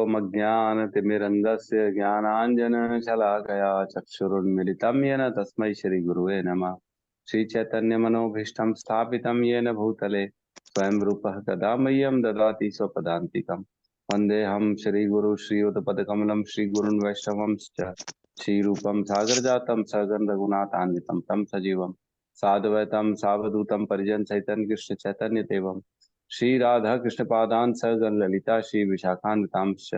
ओमज्ञानतिमिरन्धस्य ज्ञानाञ्जनशलाकया चक्षुरुन्मिलितं येन तस्मै श्रीगुरुवे नमः। श्रीचैतन्यमनोभीष्टं स्थापितं येन भूतले स्वयं रूपः कदा मह्यं ददाति स्वपदान्तिकम्। वन्देऽहं श्रीगुरु श्रीयुतपदकमलं श्रीगुरुन् वैष्णवंश्च श्रीरूपं सागरजातं सगं रघुनाथान्वितं तं सजीवं साद्वैतं सावधूतं परिजनसहितं कृष्ण चैतन्यदेवं श्री राधा कृष्ण पादान सगन ललिता श्री विशाखान्वितांश्च।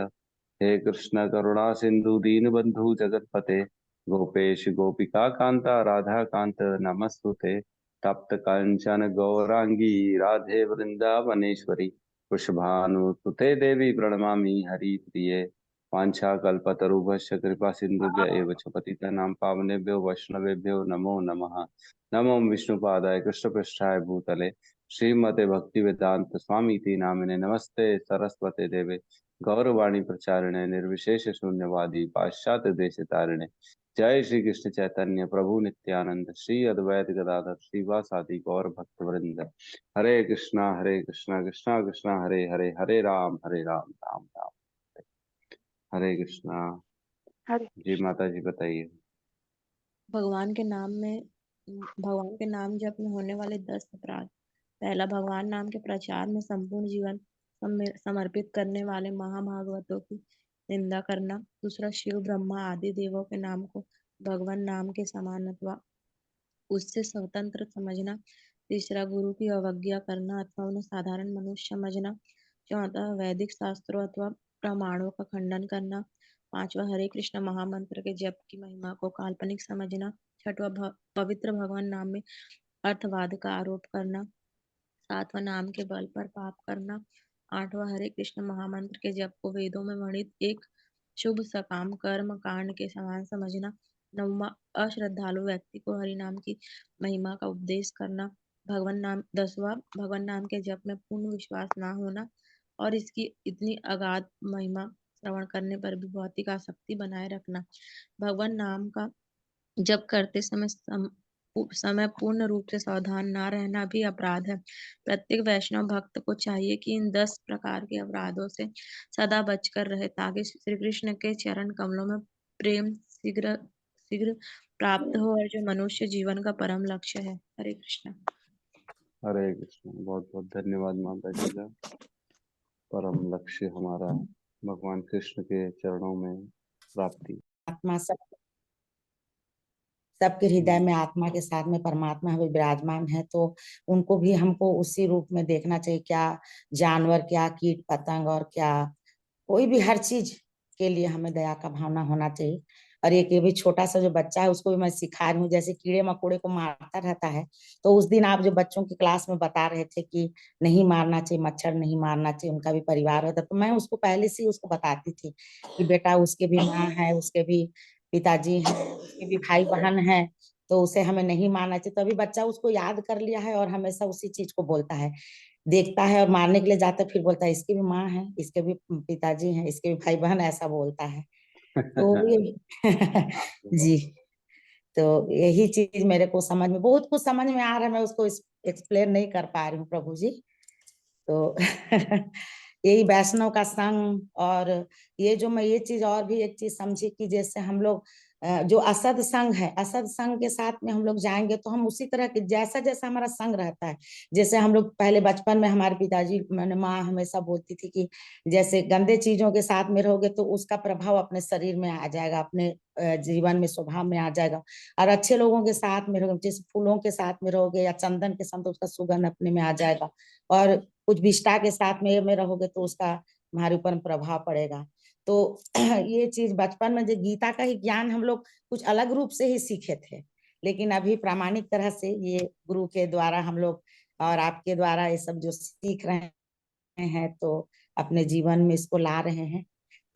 हे कृष्ण करुणा सिंधु दीनबंधु जगतपते गोपेश गोपिका कांता राधा कांत नमस्तुते। तप्त कांचन गौरांगी राधे वृंदावनेश्वरी वृषभानुसुते देवी प्रणमामि हरिप्रिये। वाञ्छाकल्पतरुभ्यश्च कृपा सिन्धुभ्य एव च पतितानां पावनेभ्यो वैष्णवेभ्यो नमो नमः। नमो विष्णुपादाय कृष्णपृष्ठाय भूतले श्रीमते भक्ति वेदांत स्वामी इति नामिने नमस्ते सरस्वते देवे गौरवाणी प्रचारिणे निर्विशेष शून्यवादी पाश्चात्य देश तारिणे। जय श्री कृष्ण चैतन्य प्रभु नित्यानंद श्री अद्वैत गदाधर श्रीवासादि गौर भक्त वृंद। हरे कृष्णा कृष्णा कृष्णा हरे हरे हरे राम राम राम हरे कृष्णा। जी माता जी बताइए। भगवान के नाम जप में होने वाले 10 अपराध। पहला, भगवान नाम के प्रचार में संपूर्ण जीवन समर्पित करने वाले महाभागवतों की निंदा करना। दूसरा, शिव ब्रह्मा आदि देवों के नाम को भगवान नाम के समान अथवा उससे स्वतंत्र समझना। तीसरा, गुरु की अवज्ञा करना अथवा उन्हें साधारण मनुष्य समझना। चौथा, वैदिक शास्त्रों अथवा प्रमाणों का खंडन करना। पांचवा, हरे कृष्ण महामंत्र के जप की महिमा को काल्पनिक समझना। छठवा, पवित्र भगवान नाम में अर्थवाद का आरोप करना। सातवां, नाम के बल पर पाप करना। आठवां, हरे कृष्ण महामंत्र के जप को वेदों में वर्णित एक शुभ सकाम कर्म कांड के समान समझना। नौवां, अश्रद्धालु व्यक्ति को हरि नाम की महिमा का उपदेश करना। भगवान नाम 10वां, भगवान नाम के जप में पूर्ण विश्वास ना होना और इसकी इतनी अगाध महिमा श्रवण करने पर भी भौतिक आसक्ति बनाए रखना। भगवान नाम का जप करते समय पूर्ण रूप से सावधान ना रहना भी अपराध है। प्रत्येक वैष्णव भक्त को चाहिए कि इन 10 प्रकार के अपराधों से सदा बचकर रहे ताकि श्री कृष्ण के चरण कमलों में प्रेम शीघ्र शीघ्र प्राप्त हो और जो मनुष्य जीवन का परम लक्ष्य है। हरे कृष्ण। हरे कृष्ण। बहुत बहुत धन्यवाद माता जी का। परम लक्ष्य हमारा भगवान कृष्ण के चरणों में प्राप्ति। आत्मा सबके हृदय में आत्मा के साथ में परमात्मा हमें विराजमान है, तो उनको भी हमको उसी रूप में देखना चाहिए। क्या जानवर, क्या कीट पतंग और क्या कोई भी, हर चीज के लिए हमें दया का भावना होना चाहिए। और एक ये भी छोटा सा जो बच्चा है उसको भी मैं सिखा रही हूँ, जैसे कीड़े मकोड़े को मारता रहता है, तो उस दिन आप जो बच्चों की क्लास में बता रहे थे कि नहीं मारना चाहिए, मच्छर नहीं मारना चाहिए, उनका भी परिवार होता, तो मैं उसको पहले से ही उसको बताती थी कि बेटा उसके भी माँ है, उसके भी पिताजी हैं, उसके भी भाई बहन है, तो उसे हमें नहीं मारना चाहिए। तो अभी बच्चा उसको याद कर लिया है और हमेशा उसी चीज को बोलता है। देखता है और मारने के लिए जाता है, फिर बोलता है इसकी भी माँ है, इसके भी पिताजी हैं, इसके भी भाई बहन, ऐसा बोलता है। तो ये जी, तो यही चीज मेरे को समझ में, बहुत कुछ समझ में आ रहा है, मैं उसको एक्सप्लेन नहीं कर पा रही हूँ प्रभु जी। तो यही वैष्णव का संग। और ये जो मैं ये चीज और भी एक चीज समझी कि जैसे हम लोग जो असद संग है, असद संग के साथ में हम लोग जाएंगे तो हम उसी तरह के, जैसा जैसा हमारा संग रहता है, जैसे हम लोग पहले बचपन में हमारे पिताजी, मैंने माँ हमेशा बोलती थी कि जैसे गंदे चीजों के साथ में रहोगे तो उसका प्रभाव अपने शरीर में आ जाएगा, अपने जीवन में स्वभाव में आ जाएगा। और अच्छे लोगों के साथ में रहोगे, जैसे फूलों के साथ में रहोगे या चंदन के साथ, तो उसका सुगंध अपने में आ जाएगा। और कुछ विष्ठा के साथ में रहोगे तो उसका हमारे ऊपर प्रभाव पड़ेगा। तो ये चीज बचपन में जो गीता का ही ज्ञान हम लोग कुछ अलग रूप से ही सीखे थे, लेकिन अभी प्रामाणिक तरह से ये गुरु के द्वारा हम लोग और आपके द्वारा ये सब जो सीख रहे हैं, तो अपने जीवन में इसको ला रहे हैं।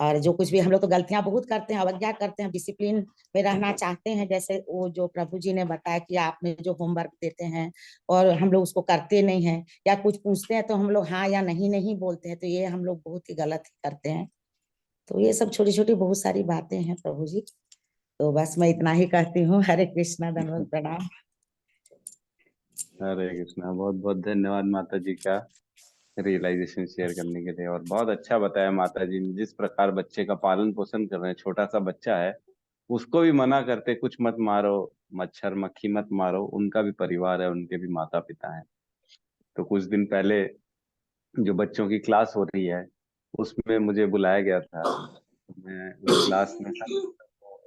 और जो कुछ भी हम लोग तो गलतियां बहुत करते हैं, अवज्ञा करते हैं, डिसिप्लिन में रहना चाहते हैं, जैसे वो जो प्रभु जी ने बताया कि आपने जो होमवर्क देते हैं और हम लोग उसको करते नहीं हैं, या कुछ पूछते हैं तो हम लोग हाँ या नहीं नहीं बोलते हैं, तो ये हम लोग बहुत ही गलत करते हैं। तो ये सब छोटी छोटी बहुत सारी बातें हैं प्रभु जी। तो बस मैं इतना ही कहती हूँ। हरे कृष्णा, धन्यवाद, प्रणाम। हरे कृष्णा। बहुत बहुत धन्यवाद माता जी का। रियलाइजेशन शेयर करने के लिए। और बहुत अच्छा बताया माता जी ने, जिस प्रकार बच्चे का पालन पोषण कर रहे हैं। छोटा सा बच्चा है, उसको भी मना करते कुछ मत मारो, मच्छर मक्खी मत मारो, उनका भी परिवार है, उनके भी माता पिता हैं। तो कुछ दिन पहले जो बच्चों की क्लास हो रही है, उसमें मुझे बुलाया गया था। मैं उस क्लास में सब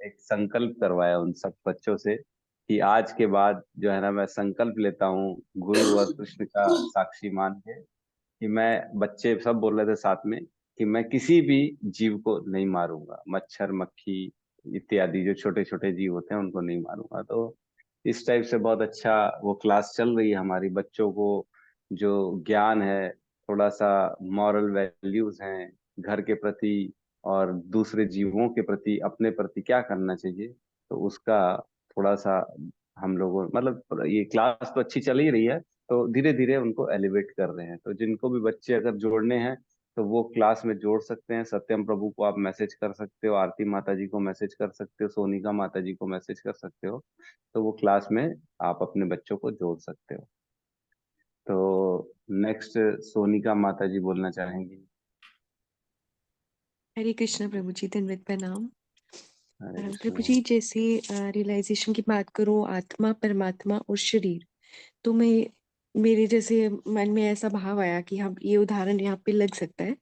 एक संकल्प करवाया उन सब बच्चों से कि आज के बाद जो है ना, मैं संकल्प लेता हूँ गुरु और कृष्ण का साक्षी मान के, कि मैं, बच्चे सब बोल रहे थे साथ में, कि मैं किसी भी जीव को नहीं मारूंगा, मच्छर मक्खी इत्यादि जो छोटे छोटे जीव होते हैं उनको नहीं मारूंगा। तो इस टाइप से बहुत अच्छा वो क्लास चल रही है हमारी। बच्चों को जो ज्ञान है, थोड़ा सा मॉरल वैल्यूज हैं घर के प्रति और दूसरे जीवों के प्रति, अपने प्रति क्या करना चाहिए, तो उसका थोड़ा सा हम लोगों, मतलब ये क्लास तो अच्छी चल ही रही है, तो धीरे धीरे उनको एलिवेट कर रहे हैं। तो जिनको भी बच्चे अगर जोड़ने हैं तो वो क्लास में जोड़ सकते हैं। सत्यम प्रभु को आप मैसेज कर सकते हो, आरती माता जी को मैसेज कर सकते हो, सोनिका माता जी को मैसेज कर सकते हो। तो वो क्लास में आप अपने बच्चों को जोड़ सकते हो। तो नेक्स्ट सोनिका माता जी बोलना चाहेंगी। हरे कृष्णा प्रभु जी, दंडवत प्रणाम। हरे प्रभु कृष्ण। जी, जैसे रियलाइजेशन की बात करो, आत्मा परमात्मा और शरीर, तो मैं, मेरे जैसे मन में ऐसा भाव आया कि हम ये उदाहरण यहाँ पे लग सकता है,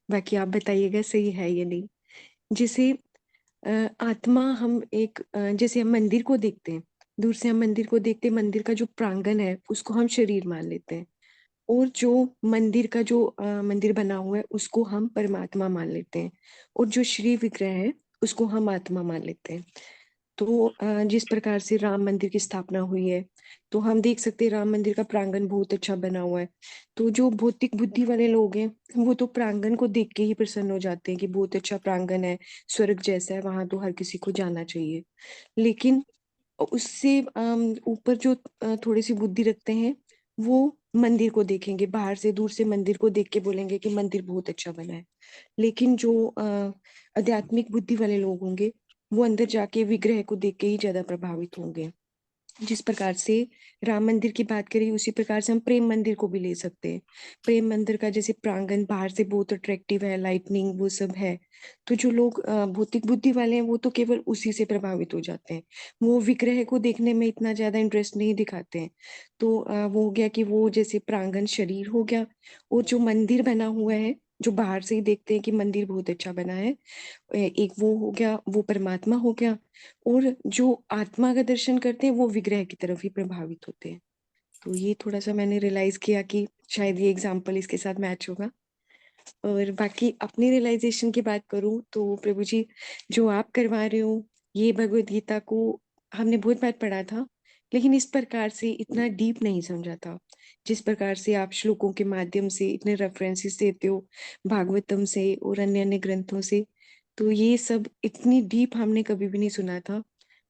बाकी आप बताइएगा सही है या नहीं। जैसे आत्मा, हम एक जैसे हम मंदिर को देखते हैं, दूर से हम मंदिर को देखते हैं, मंदिर का जो प्रांगण है उसको हम शरीर मान लेते हैं, और जो मंदिर का जो मंदिर बना हुआ है उसको हम परमात्मा मान लेते हैं, और जो श्री विग्रह है उसको हम आत्मा मान लेते हैं। तो जिस प्रकार से राम मंदिर की स्थापना हुई है, तो हम देख सकते हैं राम मंदिर का प्रांगण बहुत अच्छा बना हुआ है। तो जो भौतिक बुद्धि वाले लोग हैं, वो तो प्रांगण को देख के ही प्रसन्न हो जाते हैं कि बहुत अच्छा प्रांगण है, स्वर्ग जैसा है, वहां तो हर किसी को जाना चाहिए। लेकिन उससे ऊपर जो थोड़ी सी बुद्धि रखते हैं, वो मंदिर को देखेंगे, बाहर से दूर से मंदिर को देख के बोलेंगे कि मंदिर बहुत अच्छा बना है। लेकिन जो आध्यात्मिक बुद्धि वाले लोग होंगे, वो अंदर जाके विग्रह को देख के ही ज्यादा प्रभावित होंगे। जिस प्रकार से राम मंदिर की बात करें, उसी प्रकार से हम प्रेम मंदिर को भी ले सकते हैं। प्रेम मंदिर का जैसे प्रांगण बाहर से बहुत अट्रैक्टिव है, लाइटनिंग वो सब है, तो जो लोग भौतिक बुद्धि वाले हैं वो तो केवल उसी से प्रभावित हो जाते हैं, वो विग्रह को देखने में इतना ज्यादा इंटरेस्ट नहीं दिखाते हैं। तो वो हो गया कि वो जैसे प्रांगण शरीर हो गया, और जो मंदिर बना हुआ है, जो बाहर से ही देखते हैं कि मंदिर बहुत अच्छा बना है, एक वो हो गया, वो परमात्मा हो गया। और जो आत्मा का दर्शन करते हैं वो विग्रह की तरफ ही प्रभावित होते हैं। तो ये थोड़ा सा मैंने रियलाइज किया कि शायद ये एग्जाम्पल इसके साथ मैच होगा। और बाकी अपनी रियलाइजेशन की बात करूं तो प्रभु जी, जो आप करवा रहे हो, ये भगवत गीता को हमने बहुत बार पढ़ा था, लेकिन इस प्रकार से इतना डीप नहीं समझा था। जिस प्रकार से आप श्लोकों के माध्यम से इतने रेफरेंसेस देते हो, भागवतम से और अन्य अन्य ग्रंथों से, तो ये सब इतनी डीप हमने कभी भी नहीं सुना था,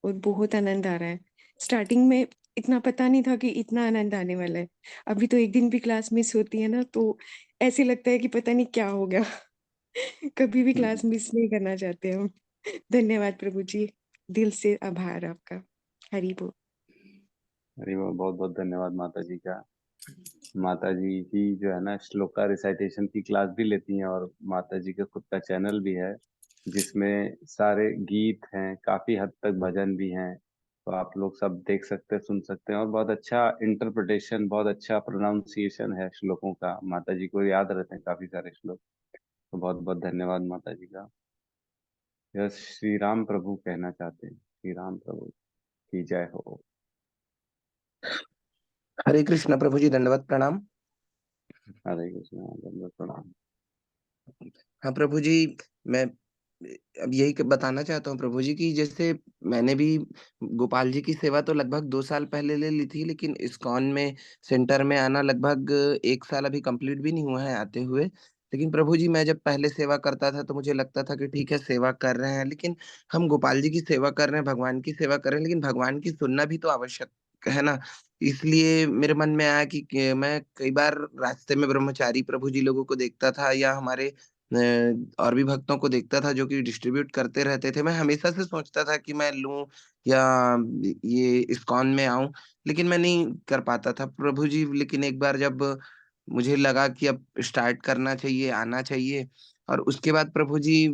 और बहुत आनंद आ रहा है। स्टार्टिंग में इतना पता नहीं था कि इतना आनंद आने वाला है। अभी तो एक दिन भी क्लास मिस होती है ना, तो ऐसे लगता है कि पता नहीं क्या हो गया। कभी भी क्लास मिस नहीं करना चाहते हम। धन्यवाद प्रभु जी, दिल से आभार आपका। हरि बोल। अरे बहुत बहुत धन्यवाद माता जी का। माता जी की जो है ना, श्लोका रिसाइटेशन की क्लास भी लेती हैं, और माता जी का खुद का चैनल भी है जिसमें सारे गीत हैं, काफी हद तक भजन भी हैं। तो आप लोग सब देख सकते हैं, सुन सकते हैं, और बहुत अच्छा इंटरप्रिटेशन, बहुत अच्छा प्रोनाउंसिएशन है श्लोकों का। माता जी को याद रहते हैं काफी सारे श्लोक। तो बहुत बहुत धन्यवाद माता जी का। यह श्री राम प्रभु कहना चाहते हैं, श्री राम प्रभु की जय हो। हरे कृष्ण प्रभु जी, दंडवत प्रणाम। हरे कृष्ण, दंडवत प्रणाम। हाँ प्रभु जी, मैं अब यही बताना चाहता हूँ प्रभु जी कि जैसे मैंने भी गोपाल जी की सेवा तो लगभग 2 साल पहले ले ली थी, लेकिन इस्कॉन में सेंटर में आना लगभग 1 साल अभी कंप्लीट भी नहीं हुआ है आते हुए। लेकिन प्रभु जी, मैं जब पहले सेवा करता था तो मुझे लगता था कि ठीक है सेवा कर रहे हैं, लेकिन हम गोपाल जी की सेवा कर रहे हैं, भगवान की सेवा कर रहे हैं, लेकिन भगवान की सुनना भी तो आवश्यक है ना। इसलिए मेरे मन में आया कि मैं कई बार रास्ते में ब्रह्मचारी प्रभु जी लोगों को देखता था, या हमारे और भी भक्तों को देखता था जो कि डिस्ट्रीब्यूट करते रहते थे। मैं हमेशा से सोचता था कि मैं लूं या ये इस्कॉन में आऊं, लेकिन मैं नहीं कर पाता था प्रभु जी। लेकिन एक बार जब मुझे लगा कि अब स्टार्ट करना चाहिए, आना चाहिए। और उसके बाद प्रभु जी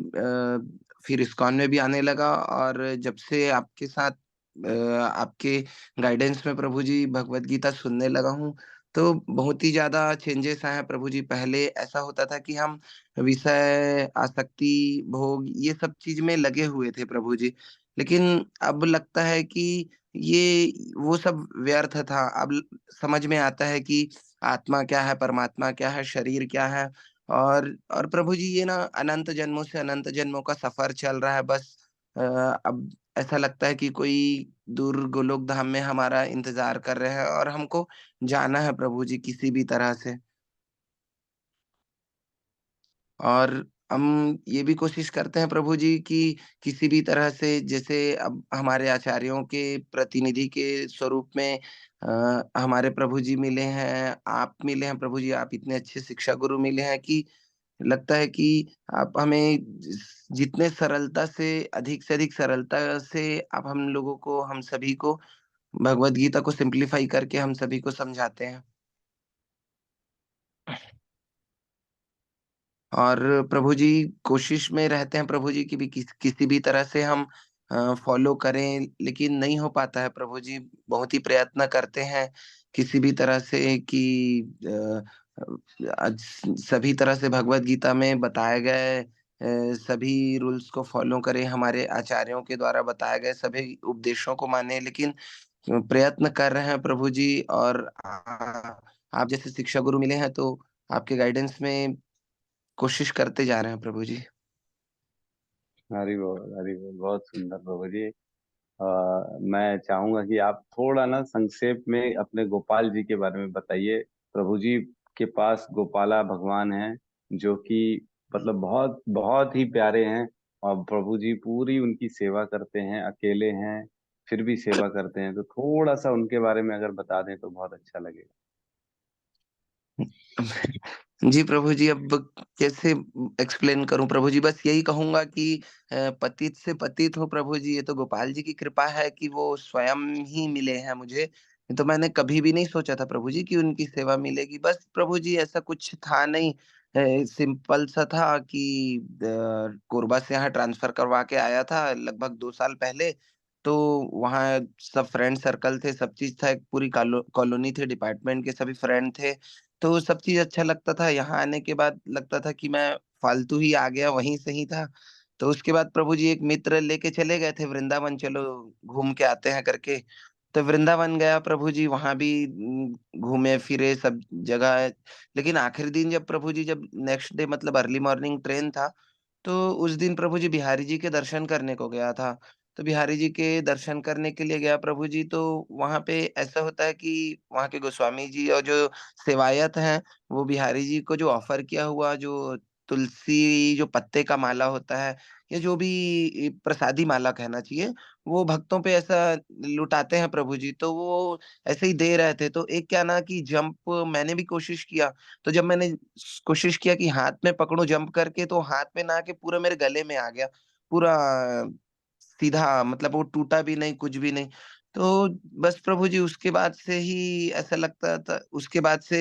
फिर इस्कॉन में भी आने लगा, और जब से आपके साथ आपके गाइडेंस में प्रभु जी भगवत गीता सुनने लगा हूँ, तो बहुत ही ज़्यादा चेंजेस आए हैं प्रभु जी। पहले ऐसा होता था कि हम विषय, आसक्ति, भोग ये सब चीज़ में लगे हुए थे प्रभु जी। लेकिन अब लगता है कि ये वो सब व्यर्थ था। अब समझ में आता है कि आत्मा क्या है, परमात्मा क्या है, शरीर क्या है। और प्रभु जी ये ना अनंत जन्मों से अनंत जन्मों का सफ़र चल रहा है बस। अब ऐसा लगता है कि कोई दूर गोलोक धाम में हमारा इंतज़ार कर रहे हैं, और हमको जाना है प्रभु जी किसी भी तरह से। और हम ये भी कोशिश करते हैं प्रभु जी कि किसी भी तरह से, जैसे अब हमारे आचार्यों के प्रतिनिधि के स्वरूप में हमारे प्रभु जी मिले हैं, आप मिले हैं प्रभु जी, आप इतने अच्छे शिक्षा गुरु मिले हैं कि लगता है कि आप हमें जितने सरलता से अधिक सरलता से आप हम लोगों को, हम सभी को भगवत गीता को सिंप्लीफाई करके हम सभी को समझाते हैं। और प्रभु जी कोशिश में रहते हैं प्रभु जी कि भी किसी भी तरह से हम फ़ॉलो करें, लेकिन नहीं हो पाता है प्रभु जी। बहुत ही प्रयत्न करते हैं किसी भी तरह से कि अ, आज सभी तरह से भगवत गीता में बताए गए सभी रूल्स को फ़ॉलो करें, हमारे आचार्यों के द्वारा बताए गए सभी उपदेशों को मानें, लेकिन प्रयत्न कर रहे हैं प्रभु जी। और आप जैसे शिक्षा गुरु मिले हैं, तो आपके गाइडेंस में कोशिश करते जा रहे हैं प्रभु जी। हरि बोल, हरि बोल, बहुत सुंदर प्रभु जी। मैं चाहूंगा कि आप थोड़ा ना संक्षेप में अपने गोपाल जी के बारे में बताइए। प्रभु जी के पास गोपाला भगवान हैं, जो कि मतलब बहुत बहुत ही प्यारे हैं। और प्रभु जी पूरी उनकी सेवा करते हैं, अकेले हैं फिर भी सेवा करते हैं। तो थोड़ा सा उनके बारे में अगर बता दें तो बहुत अच्छा लगेगा। जी प्रभु जी, अब कैसे एक्सप्लेन करूं प्रभु जी? बस यही कहूंगा कि पतित से पतित हो प्रभु जी। ये तो गोपाल जी की कृपा है कि वो स्वयं ही मिले हैं मुझे। तो मैंने कभी भी नहीं सोचा था प्रभु जी कि उनकी सेवा मिलेगी। बस प्रभु जी ऐसा कुछ था नहीं, सिंपल सा था कि कोरबा से यहाँ ट्रांसफर करवा के आया था लगभग 2 साल पहले। तो वहाँ सब फ्रेंड सर्कल थे, सब चीज था, एक पूरी कॉलोनी थी, डिपार्टमेंट के सभी फ्रेंड थे। तो सब चीज़ अच्छा लगता था। यहाँ आने के बाद लगता था कि मैं फालतू ही आ गया, वहीं से ही था। तो उसके बाद प्रभु जी एक मित्र लेके चले गए थे वृंदावन, चलो घूम के आते हैं करके। तो वृंदावन गया प्रभु जी, वहाँ भी घूमे-फिरे सब जगह। लेकिन आखिरी दिन जब प्रभु जी, जब नेक्स्ट डे मतलब अर्ली मॉर्निंग ट्रेन था, तो उस दिन प्रभु जी बिहारी जी के दर्शन करने को गया था। तो बिहारी जी के दर्शन करने के लिए गया प्रभु जी, तो वहाँ पे ऐसा होता है कि वहाँ के गोस्वामी जी और जो सेवायत हैं, वो बिहारी जी को जो ऑफ़र किया हुआ जो तुलसी जो पत्ते का माला होता है, या जो भी प्रसादी माला कहना चाहिए, वो भक्तों पे ऐसा लुटाते हैं प्रभु जी। तो वो ऐसे ही दे रहे थे। तो एक क्या ना कि जंप मैंने भी कोशिश किया। तो जब मैंने कोशिश किया कि हाथ में पकड़ूँ जंप करके, तो हाथ में ना आके पूरा मेरे गले में आ गया। पूरा सीधा, मतलब वो टूटा भी नहीं, कुछ भी नहीं। तो बस प्रभु जी उसके बाद से ही ऐसा लगता था, उसके बाद से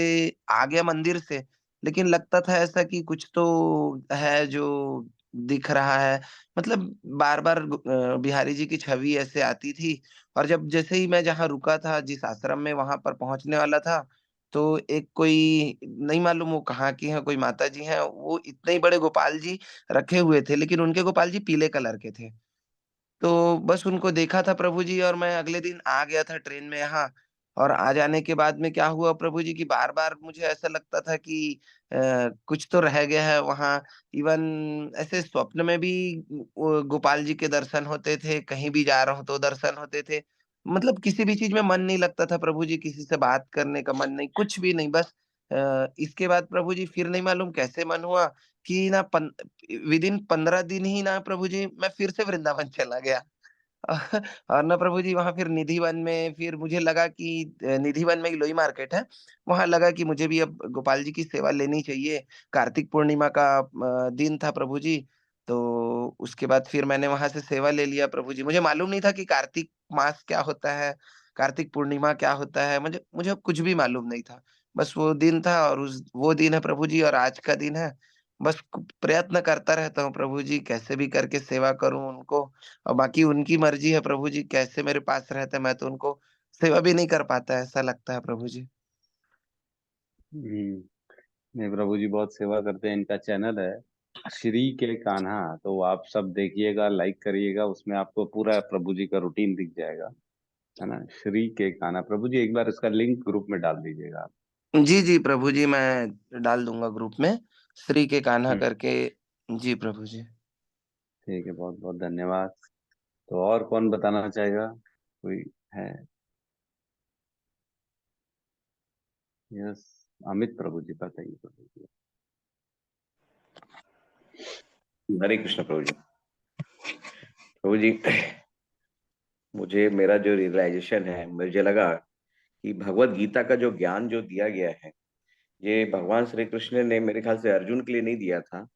आ गया मंदिर से, लेकिन लगता था ऐसा कि कुछ तो है जो दिख रहा है। मतलब बार-बार बिहारी जी की छवि ऐसे आती थी। और जब जैसे ही मैं जहाँ रुका था, जिस आश्रम में, वहाँ पर पहुँचने वाला था, तो एक कोई नहीं मालूम वो कहाँ की हैं, कोई माताजी हैं, वो इतने ही बड़े गोपाल जी रखे हुए थे, लेकिन उनके गोपाल जी पीले कलर के थे। तो बस उनको देखा था प्रभु जी, और मैं अगले दिन आ गया था ट्रेन में यहाँ। और आ जाने के बाद में क्या हुआ प्रभु जी कि बार-बार मुझे ऐसा लगता था कि कुछ तो रह गया है वहाँ। इवन ऐसे स्वप्न में भी वो गोपाल जी के दर्शन होते थे, कहीं भी जा रहा हूँ तो दर्शन होते थे। मतलब किसी भी चीज़ में मन नहीं लगता था प्रभु जी, किसी से बात करने का मन नहीं, कुछ भी नहीं। बस इसके बाद प्रभु जी फिर नहीं मालूम कैसे मन हुआ कि ना विदिन 15 दिन ही ना प्रभु जी मैं फिर से वृंदावन चला गया। और ना प्रभु जी वहाँ फिर निधिवन में फिर मुझे लगा कि निधिवन में गिलोई मार्केट है, वहाँ लगा कि मुझे भी अब गोपाल जी की सेवा लेनी चाहिए। कार्तिक पूर्णिमा का दिन था प्रभु जी, तो उसके बाद फिर मैंने वहाँ से सेवा ले लिया प्रभु जी। मुझे मालूम नहीं था कि कार्तिक मास क्या होता है, कार्तिक पूर्णिमा क्या होता है, मुझे मुझे कुछ भी मालूम नहीं था। बस वो दिन था, और वो दिन है प्रभु जी, और आज का दिन है। बस प्रयत्न करता रहता हूँ प्रभु जी, कैसे भी करके सेवा करूं उनको। और बाकी उनकी मर्जी है प्रभु जी, कैसे मेरे पास रहते हैं, मैं तो उनको सेवा भी नहीं कर पाता, ऐसा लगता है प्रभु जी। नहीं, प्रभु जी बहुत सेवा करते हैं। इनका चैनल है श्री के कान्हा, तो आप सब देखिएगा, लाइक करिएगा, उसमें आपको पूरा प्रभु जी का रूटीन दिख जाएगा, है ना। श्री के कान्हा, प्रभु जी एक बार इसका लिंक ग्रुप में डाल दीजिएगा आप। जी जी प्रभु जी, मैं डाल दूंगा ग्रुप में, श्री के कान्हा हम्म। करके। जी प्रभु जी। ठीक है, बहुत बहुत धन्यवाद। तो और कौन बताना चाहेगा, कोई है? यस, अमित प्रभु जी बताइए प्रभु जी। हरे कृष्ण प्रभु जी। प्रभु जी, मुझे मेरा जो रियलाइजेशन है, मुझे लगा कि भगवत गीता का जो ज्ञान जो दिया गया है, ये भगवान श्री कृष्ण ने मेरे ख्याल से अर्जुन के लिए नहीं दिया था।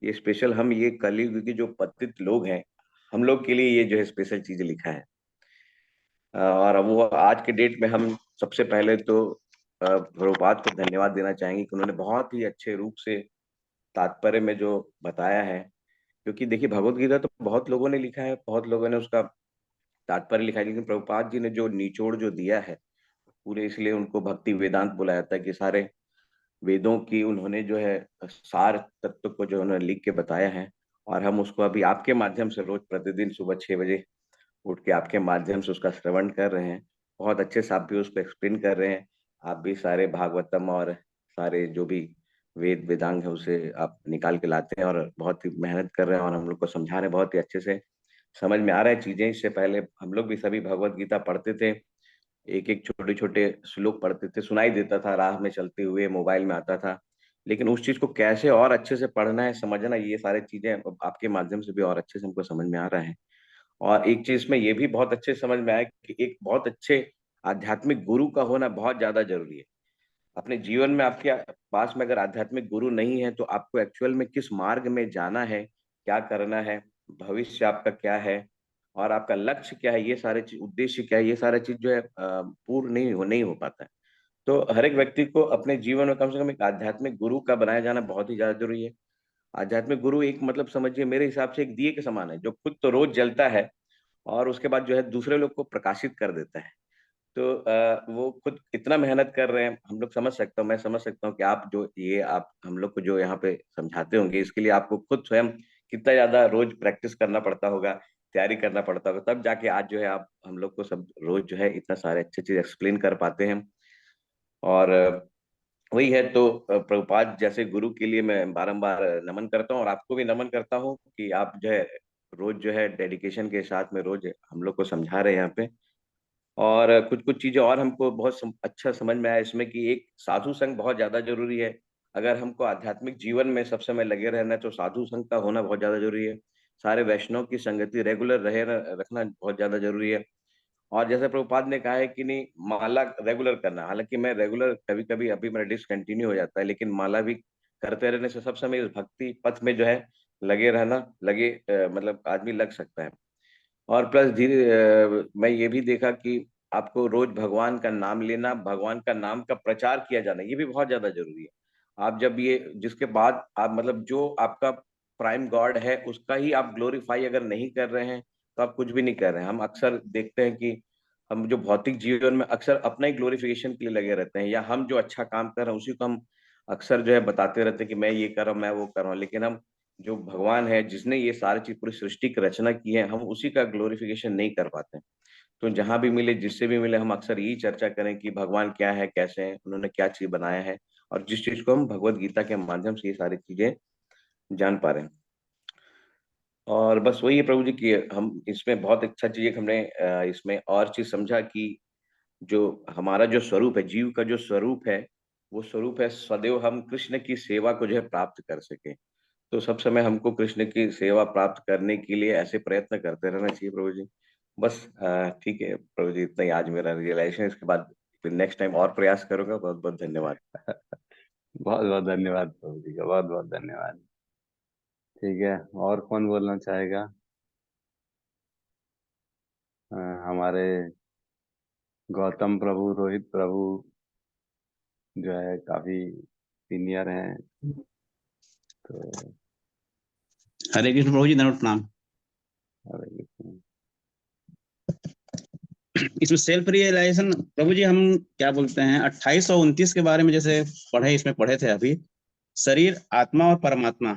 ये स्पेशल हम ये कलयुग के जो पतित लोग हैं, हम लोग के लिए ये जो है स्पेशल चीज लिखा है। और वो आज के डेट में हम सबसे पहले तो प्रभुपाद को धन्यवाद देना चाहेंगे कि उन्होंने बहुत ही अच्छे रूप से तात्पर्य में जो बताया है। क्योंकि देखिए, भगवत गीता तो बहुत लोगों ने लिखा है, बहुत लोगों ने उसका तात्पर्य लिखा है, लेकिन प्रभुपाद जी ने जो निचोड़ जो दिया है पूरे, इसलिए उनको भक्ति वेदांत बोला जाता है कि सारे वेदों की उन्होंने जो है सार तत्व को जो उन्होंने लिख के बताया है। और हम उसको अभी आपके माध्यम से रोज प्रतिदिन सुबह 6 बजे उठ के आपके माध्यम से उसका श्रवण कर रहे हैं। बहुत अच्छे से आप भी उसको एक्सप्लेन कर रहे हैं। आप भी सारे भागवतम और सारे जो भी वेद वेदांग है उसे आप निकाल के लाते हैं, और बहुत ही मेहनत कर रहे हैं, और हम लोग को समझा रहे हैं बहुत ही अच्छे से। समझ में आ रहा है चीजें। इससे पहले हम लोग भी सभी भगवत गीता पढ़ते थे, एक एक छोटे छोटे श्लोक पढ़ते थे, सुनाई देता था राह में चलते हुए, मोबाइल में आता था। लेकिन उस चीज को कैसे और अच्छे से पढ़ना है, समझना, ये सारी चीजें अब आपके माध्यम से भी और अच्छे से हमको समझ में आ रहा है। और एक चीज में ये भी बहुत अच्छे से समझ में आया कि एक बहुत अच्छे आध्यात्मिक गुरु का होना बहुत ज्यादा जरूरी है। अपने जीवन में आपके पास में अगर आध्यात्मिक गुरु नहीं है, तो आपको एक्चुअल में किस मार्ग में जाना है, क्या करना है, भविष्य आपका क्या है, और आपका लक्ष्य क्या है, ये सारे चीज, उद्देश्य क्या है, ये सारे चीज जो है पूर्ण नहीं हो पाता है। तो हर एक व्यक्ति को अपने जीवन में कम से कम एक आध्यात्मिक गुरु का बनाया जाना बहुत ही ज्यादा जरूरी है। आध्यात्मिक गुरु एक मतलब समझिए मेरे हिसाब से एक दिए के समान है, जो खुद तो रोज जलता है और उसके बाद जो है दूसरे लोग को प्रकाशित कर देता है। तो वो खुद इतना मेहनत कर रहे हैं, हम लोग समझ सकता हूँ, मैं समझ सकता हूँ कि आप जो ये आप हम लोग को जो यहाँ पे समझाते होंगे, इसके लिए आपको खुद स्वयं कितना ज्यादा रोज प्रैक्टिस करना पड़ता होगा, तैयारी करना पड़ता होगा, तब जाके आज जो है आप हम लोग को सब रोज जो है इतना सारे अच्छे चीज एक्सप्लेन कर पाते हैं। और वही है तो प्रभुपाद जैसे गुरु के लिए मैं बारंबार नमन करता हूँ, और आपको भी नमन करता हूँ कि आप जो है रोज जो है डेडिकेशन के साथ में रोज हम लोग को समझा रहे हैं यहाँ पे। और कुछ कुछ चीजें और हमको बहुत अच्छा समझ में आया इसमें कि एक साधु संग बहुत ज्यादा जरूरी है। अगर हमको आध्यात्मिक जीवन में सब समय लगे रहना है, तो साधु संग का होना बहुत ज्यादा जरूरी है। सारे वैष्णव की संगति रेगुलर रहे रखना बहुत ज्यादा जरूरी है। और जैसे प्रभुपाद ने कहा है कि नहीं, माला रेगुलर करना, हालांकि मैं रेगुलर कभी कभी अभी मेरा डिसकंटिन्यू हो जाता है, लेकिन माला भी करते रहने से सब समय इस भक्ति पथ में जो है लगे रहना, मतलब आदमी लग सकता है। और प्लस मैं ये भी देखा कि आपको रोज भगवान का नाम लेना, भगवान का नाम का प्रचार किया जाना, ये भी बहुत ज्यादा जरूरी है। आप जब ये जिसके बाद आप मतलब जो आपका प्राइम गॉड है उसका ही आप ग्लोरीफाई अगर नहीं कर रहे हैं, तो आप कुछ भी नहीं कर रहे हैं। हम अक्सर देखते हैं कि हम जो भौतिक जीवन में अक्सर अपना ही ग्लोरिफिकेशन के लिए लगे रहते हैं, या हम जो अच्छा काम कर रहे हैं उसी को हम अक्सर जो है बताते रहते हैं कि मैं ये कर रहा हूँ, मैं वो कर रहा हूँ। लेकिन हम जो भगवान है जिसने ये सारी चीज पूरी सृष्टि की रचना की है, हम उसी का ग्लोरिफिकेशन नहीं कर पाते। तो जहां भी मिले, जिससे भी मिले, हम अक्सर यही चर्चा करें कि भगवान क्या है, कैसे हैं, उन्होंने क्या चीज बनाया है, और जिस चीज को हम भगवत गीता के माध्यम से ये सारी चीजें जान पा रहे हैं। और बस वही है प्रभु जी की हम इसमें बहुत अच्छा चीज हमने इसमें और चीज समझा कि जो हमारा जो स्वरूप है, जीव का जो स्वरूप है, वो स्वरूप है सदैव हम कृष्ण की सेवा को जो है प्राप्त कर सके। तो सब समय हमको कृष्ण की सेवा प्राप्त करने के लिए ऐसे प्रयत्न करते रहना चाहिए प्रभु जी। बस ठीक है प्रभु जी, इतना ही आज मेरा रियलाइजेशन। इसके बाद फिर नेक्स्ट टाइम और प्रयास करूंगा। बहुत बहुत धन्यवाद। बहुत बहुत धन्यवाद प्रभु जी का, बहुत बहुत धन्यवाद। ठीक है, और कौन बोलना चाहेगा? हमारे गौतम प्रभु, रोहित प्रभु, जो है काफी सीनियर हैं। तो हरे कृष्ण प्रभु जी, दंडवत प्रणाम। हरे कृष्ण। इसमें सेल्फ रियलाइजेशन प्रभु जी, हम क्या बोलते हैं 28 और 29 के बारे में जैसे इसमें पढ़े थे अभी, शरीर, आत्मा और परमात्मा।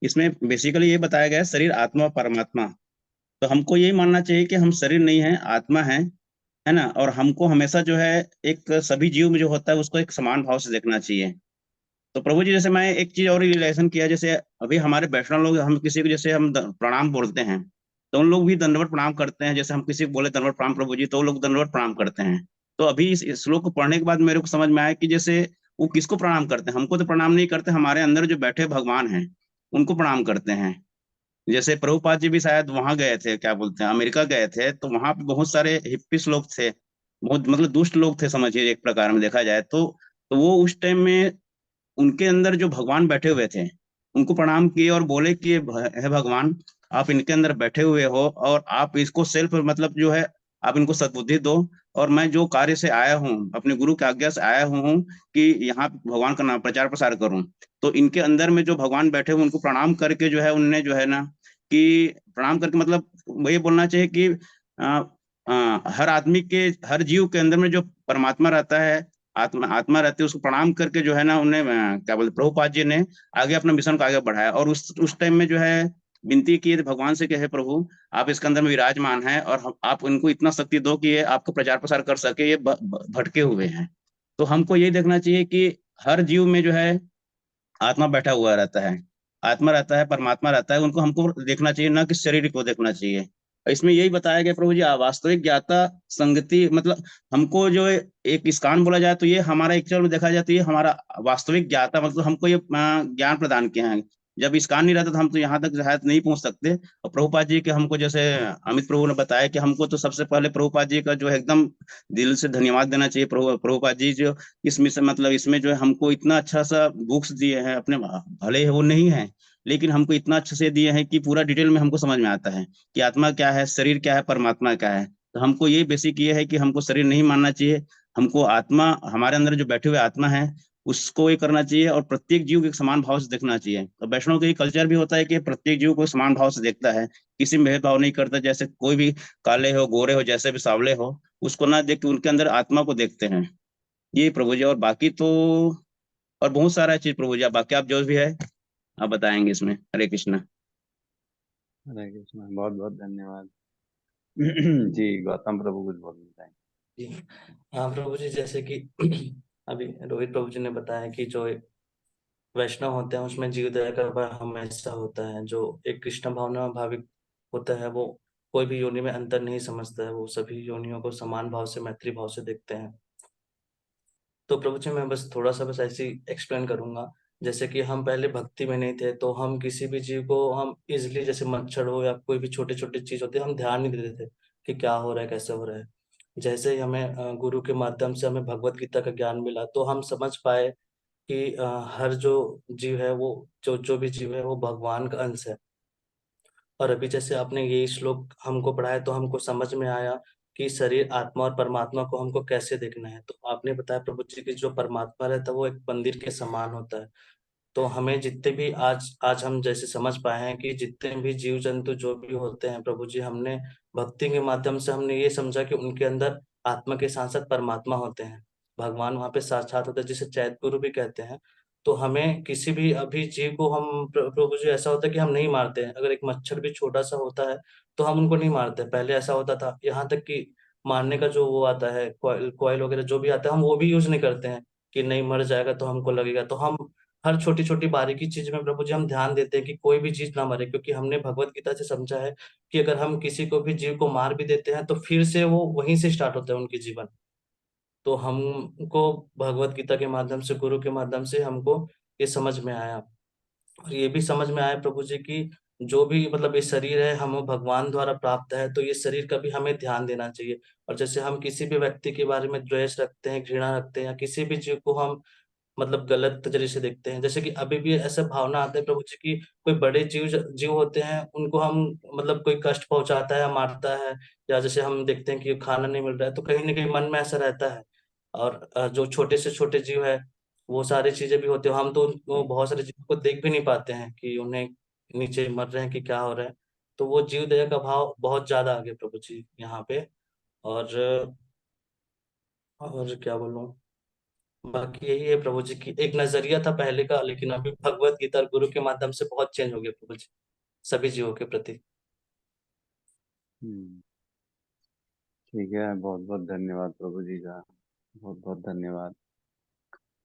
इसमें बेसिकली ये बताया गया है शरीर, आत्मा और परमात्मा। तो हमको यही मानना चाहिए कि हम शरीर नहीं है, आत्मा है ना। और हमको हमेशा जो है एक सभी जीव में जो होता है उसको एक समान भाव से देखना चाहिए। तो प्रभु जी जैसे मैं एक चीज और रियलाइजेशन किया, जैसे अभी हमारे वैष्णव लोग, हम किसी को जैसे हम प्रणाम बोलते हैं तो उन लोग भी दंडवत प्रणाम करते हैं। जैसे हम किसी को बोले दंडवत प्रणाम प्रभु जी, तो वो लोग दंडवत प्रणाम करते हैं। तो अभी इस श्लोक को पढ़ने के बाद मेरे को समझ में आया कि जैसे वो किसको प्रणाम करते हैं, हमको तो प्रणाम नहीं करते, हमारे अंदर जो बैठे भगवान हैं उनको प्रणाम करते हैं। जैसे प्रभुपाद जी भी शायद वहां गए थे, क्या बोलते हैं, अमेरिका गए थे, तो वहां पे बहुत सारे हिप्पीस लोग थे, बहुत मतलब दुष्ट लोग थे समझिए, एक प्रकार में देखा जाए तो वो उस टाइम में उनके अंदर जो भगवान बैठे हुए थे उनको प्रणाम किए और बोले कि हे भगवान, आप इनके अंदर बैठे हुए हो और आप इसको सेल्फ मतलब जो है आप इनको सद्बुद्धि दो। और मैं जो कार्य से आया हूँ, अपने गुरु की आज्ञा से आया हूँ कि यहाँ भगवान का नाम प्रचार प्रसार करूं। तो इनके अंदर में जो भगवान बैठे हुए उनको प्रणाम करके जो है उनने जो है ना कि प्रणाम करके मतलब ये बोलना चाहिए कि आ, हर आदमी के, हर जीव के अंदर में जो परमात्मा रहता है, आत्मा आत्मा रहती है, उसको प्रणाम करके जो है ना उन्हें क्या बोलते प्रभुपाद जी ने आगे अपना मिशन को आगे बढ़ाया। और उस टाइम में जो है विनती की भगवान से कि हे प्रभु, आप इसके अंदर में विराजमान है और आप इनको इतना शक्ति दो कि ये आपका प्रचार प्रसार कर सके, ये भटके हुए हैं। तो हमको यही देखना चाहिए कि हर जीव में जो है आत्मा बैठा हुआ रहता है, आत्मा रहता है, परमात्मा रहता है, उनको हमको देखना चाहिए, ना कि शरीर को देखना चाहिए। इसमें यही बताया गया प्रभु जी, वास्तविक ज्ञाता संगति मतलब हमको जो एक इस्कान बोला जाए तो ये हमारा एक्चुअल में देखा जाए तो ये हमारा वास्तविक ज्ञाता मतलब हमको ये ज्ञान प्रदान किया है। जब इस्कान नहीं रहता तो हम तो यहाँ तक शायद नहीं पहुंच सकते। और प्रभुपाद जी के हमको जैसे अमित प्रभु ने बताया कि हमको तो सबसे पहले प्रभुपाद जी का जो है एकदम दिल से धन्यवाद देना चाहिए। प्रभुपाद जी जो इसमें से मतलब इसमें जो है हमको इतना अच्छा सा बुक्स दिए हैं, अपने भले वो नहीं है लेकिन हमको इतना अच्छे से दिए हैं कि पूरा डिटेल में हमको समझ में आता है कि आत्मा क्या है, शरीर क्या है, परमात्मा क्या है। तो हमको ये बेसिक ये है कि हमको शरीर नहीं मानना चाहिए, हमको आत्मा, हमारे अंदर जो बैठे हुए आत्मा है उसको ये करना चाहिए और प्रत्येक जीव को एक समान भाव से देखना चाहिए। तो वैष्णव का ये कल्चर भी होता है कि प्रत्येक जीव को समान भाव से देखता है, किसी में भेदभाव नहीं करता। जैसे कोई भी काले हो, गोरे हो, जैसे भी सावले हो, उसको ना देख के उनके अंदर आत्मा को देखते हैं। ये प्रभु जी, और बाकी तो और बहुत सारा चीज प्रभु जी, बाकी आप जो भी है आप बताएंगे इसमें। हरे कृष्णा। हरे कृष्ण, बहुत बहुत धन्यवाद। जी गौतम प्रभु कुछ बोलना चाहेंगे? जी हाँ प्रभु जी, जैसे कि अभी रोहित प्रभु जी ने बताया कि जो वैष्णव होते हैं उसमें जीव दया का भाव हमेशा होता है। जो एक कृष्ण भावना भाविक होता है वो कोई भी योनि में अंतर नहीं समझता है, वो सभी योनियों को समान भाव से, मैत्री भाव से देखते हैं। तो प्रभु जी मैं बस थोड़ा सा बस ऐसे ही एक्सप्लेन करूंगा। जैसे कि हम पहले भक्ति में नहीं थे तो हम किसी भी जीव को हम इजिली, जैसे मच्छर हो या कोई भी छोटी छोटी चीज होती है, हम ध्यान नहीं देते थे कि क्या हो रहा है, कैसे हो रहा है। जैसे ही हमें गुरु के माध्यम से हमें भगवत गीता का ज्ञान मिला तो हम समझ पाए कि हर जो जीव है वो, जो जो भी जीव है वो भगवान का अंश है। और अभी जैसे आपने ये श्लोक हमको पढ़ाया तो हमको समझ में आया कि शरीर, आत्मा और परमात्मा को हमको कैसे देखना है। तो आपने बताया प्रभु जी कि जो परमात्मा रहता है वो एक मंदिर के समान होता है। तो हमें जितने भी आज आज हम जैसे समझ पाए हैं कि जितने भी जीव जंतु जो भी होते हैं प्रभु जी, हमने भक्ति के माध्यम से हमने ये समझा कि उनके अंदर आत्मा के साथ साथ परमात्मा होते हैं, भगवान वहां पे साक्षात होते हैं, जिसे चैत गुरु भी कहते हैं। तो हमें किसी भी अभी जीव को हम प्रभु जी ऐसा होता है कि हम नहीं मारते हैं। अगर एक मच्छर भी छोटा सा होता है तो हम उनको नहीं मारते। पहले ऐसा होता था, यहाँ तक कि मारने का जो वो आता है कॉइल कॉइल वगैरह जो भी आता है हम वो भी यूज नहीं करते हैं कि नहीं मर जाएगा तो हमको लगेगा। तो हम हर छोटी छोटी बारीकी चीज में प्रभु जी हम ध्यान देते हैं कि कोई भी चीज ना मरे, क्योंकि हमने भगवत गीता से समझा है कि अगर हम किसी को भी जीव को मार भी देते हैं तो फिर से वो वहीं से स्टार्ट होता है उनकी जीवन। तो हमको भगवत गीता के माध्यम से, गुरु के माध्यम से हमको ये समझ में आया। और ये भी समझ में आया प्रभु जी की जो भी मतलब ये शरीर है हम भगवान द्वारा प्राप्त है, तो ये शरीर का भी हमें ध्यान देना चाहिए। और जैसे हम किसी भी व्यक्ति के बारे में द्वेष रखते हैं, घृणा रखते हैं, या किसी भी जीव को हम मतलब गलत नजरिए से देखते हैं, जैसे कि अभी भी ऐसा भावना आता है प्रभु जी की कोई बड़े जीव जीव होते हैं उनको हम मतलब कोई कष्ट पहुंचाता है, मारता है, या जैसे हम देखते हैं कि खाना नहीं मिल रहा है तो कहीं ना कहीं मन में ऐसा रहता है। और जो छोटे से छोटे जीव है वो सारी चीजें भी होती है, हम तो वो बहुत सारे जीव को देख भी नहीं पाते हैं कि उन्हें नीचे मर रहे हैं कि क्या हो रहा है। तो वो जीव दया का भाव बहुत ज्यादा आगे प्रभु जी यहाँ पे। और क्या बोलूं, बाकी यही है प्रभु जी की एक नजरिया था पहले का, लेकिन अभी भगवत गीता और गुरु के माध्यम से बहुत चेंज हो गया प्रभु जी सभी जीवों के प्रति। हम्म, ठीक है, बहुत बहुत धन्यवाद प्रभु जी का, बहुत बहुत धन्यवाद।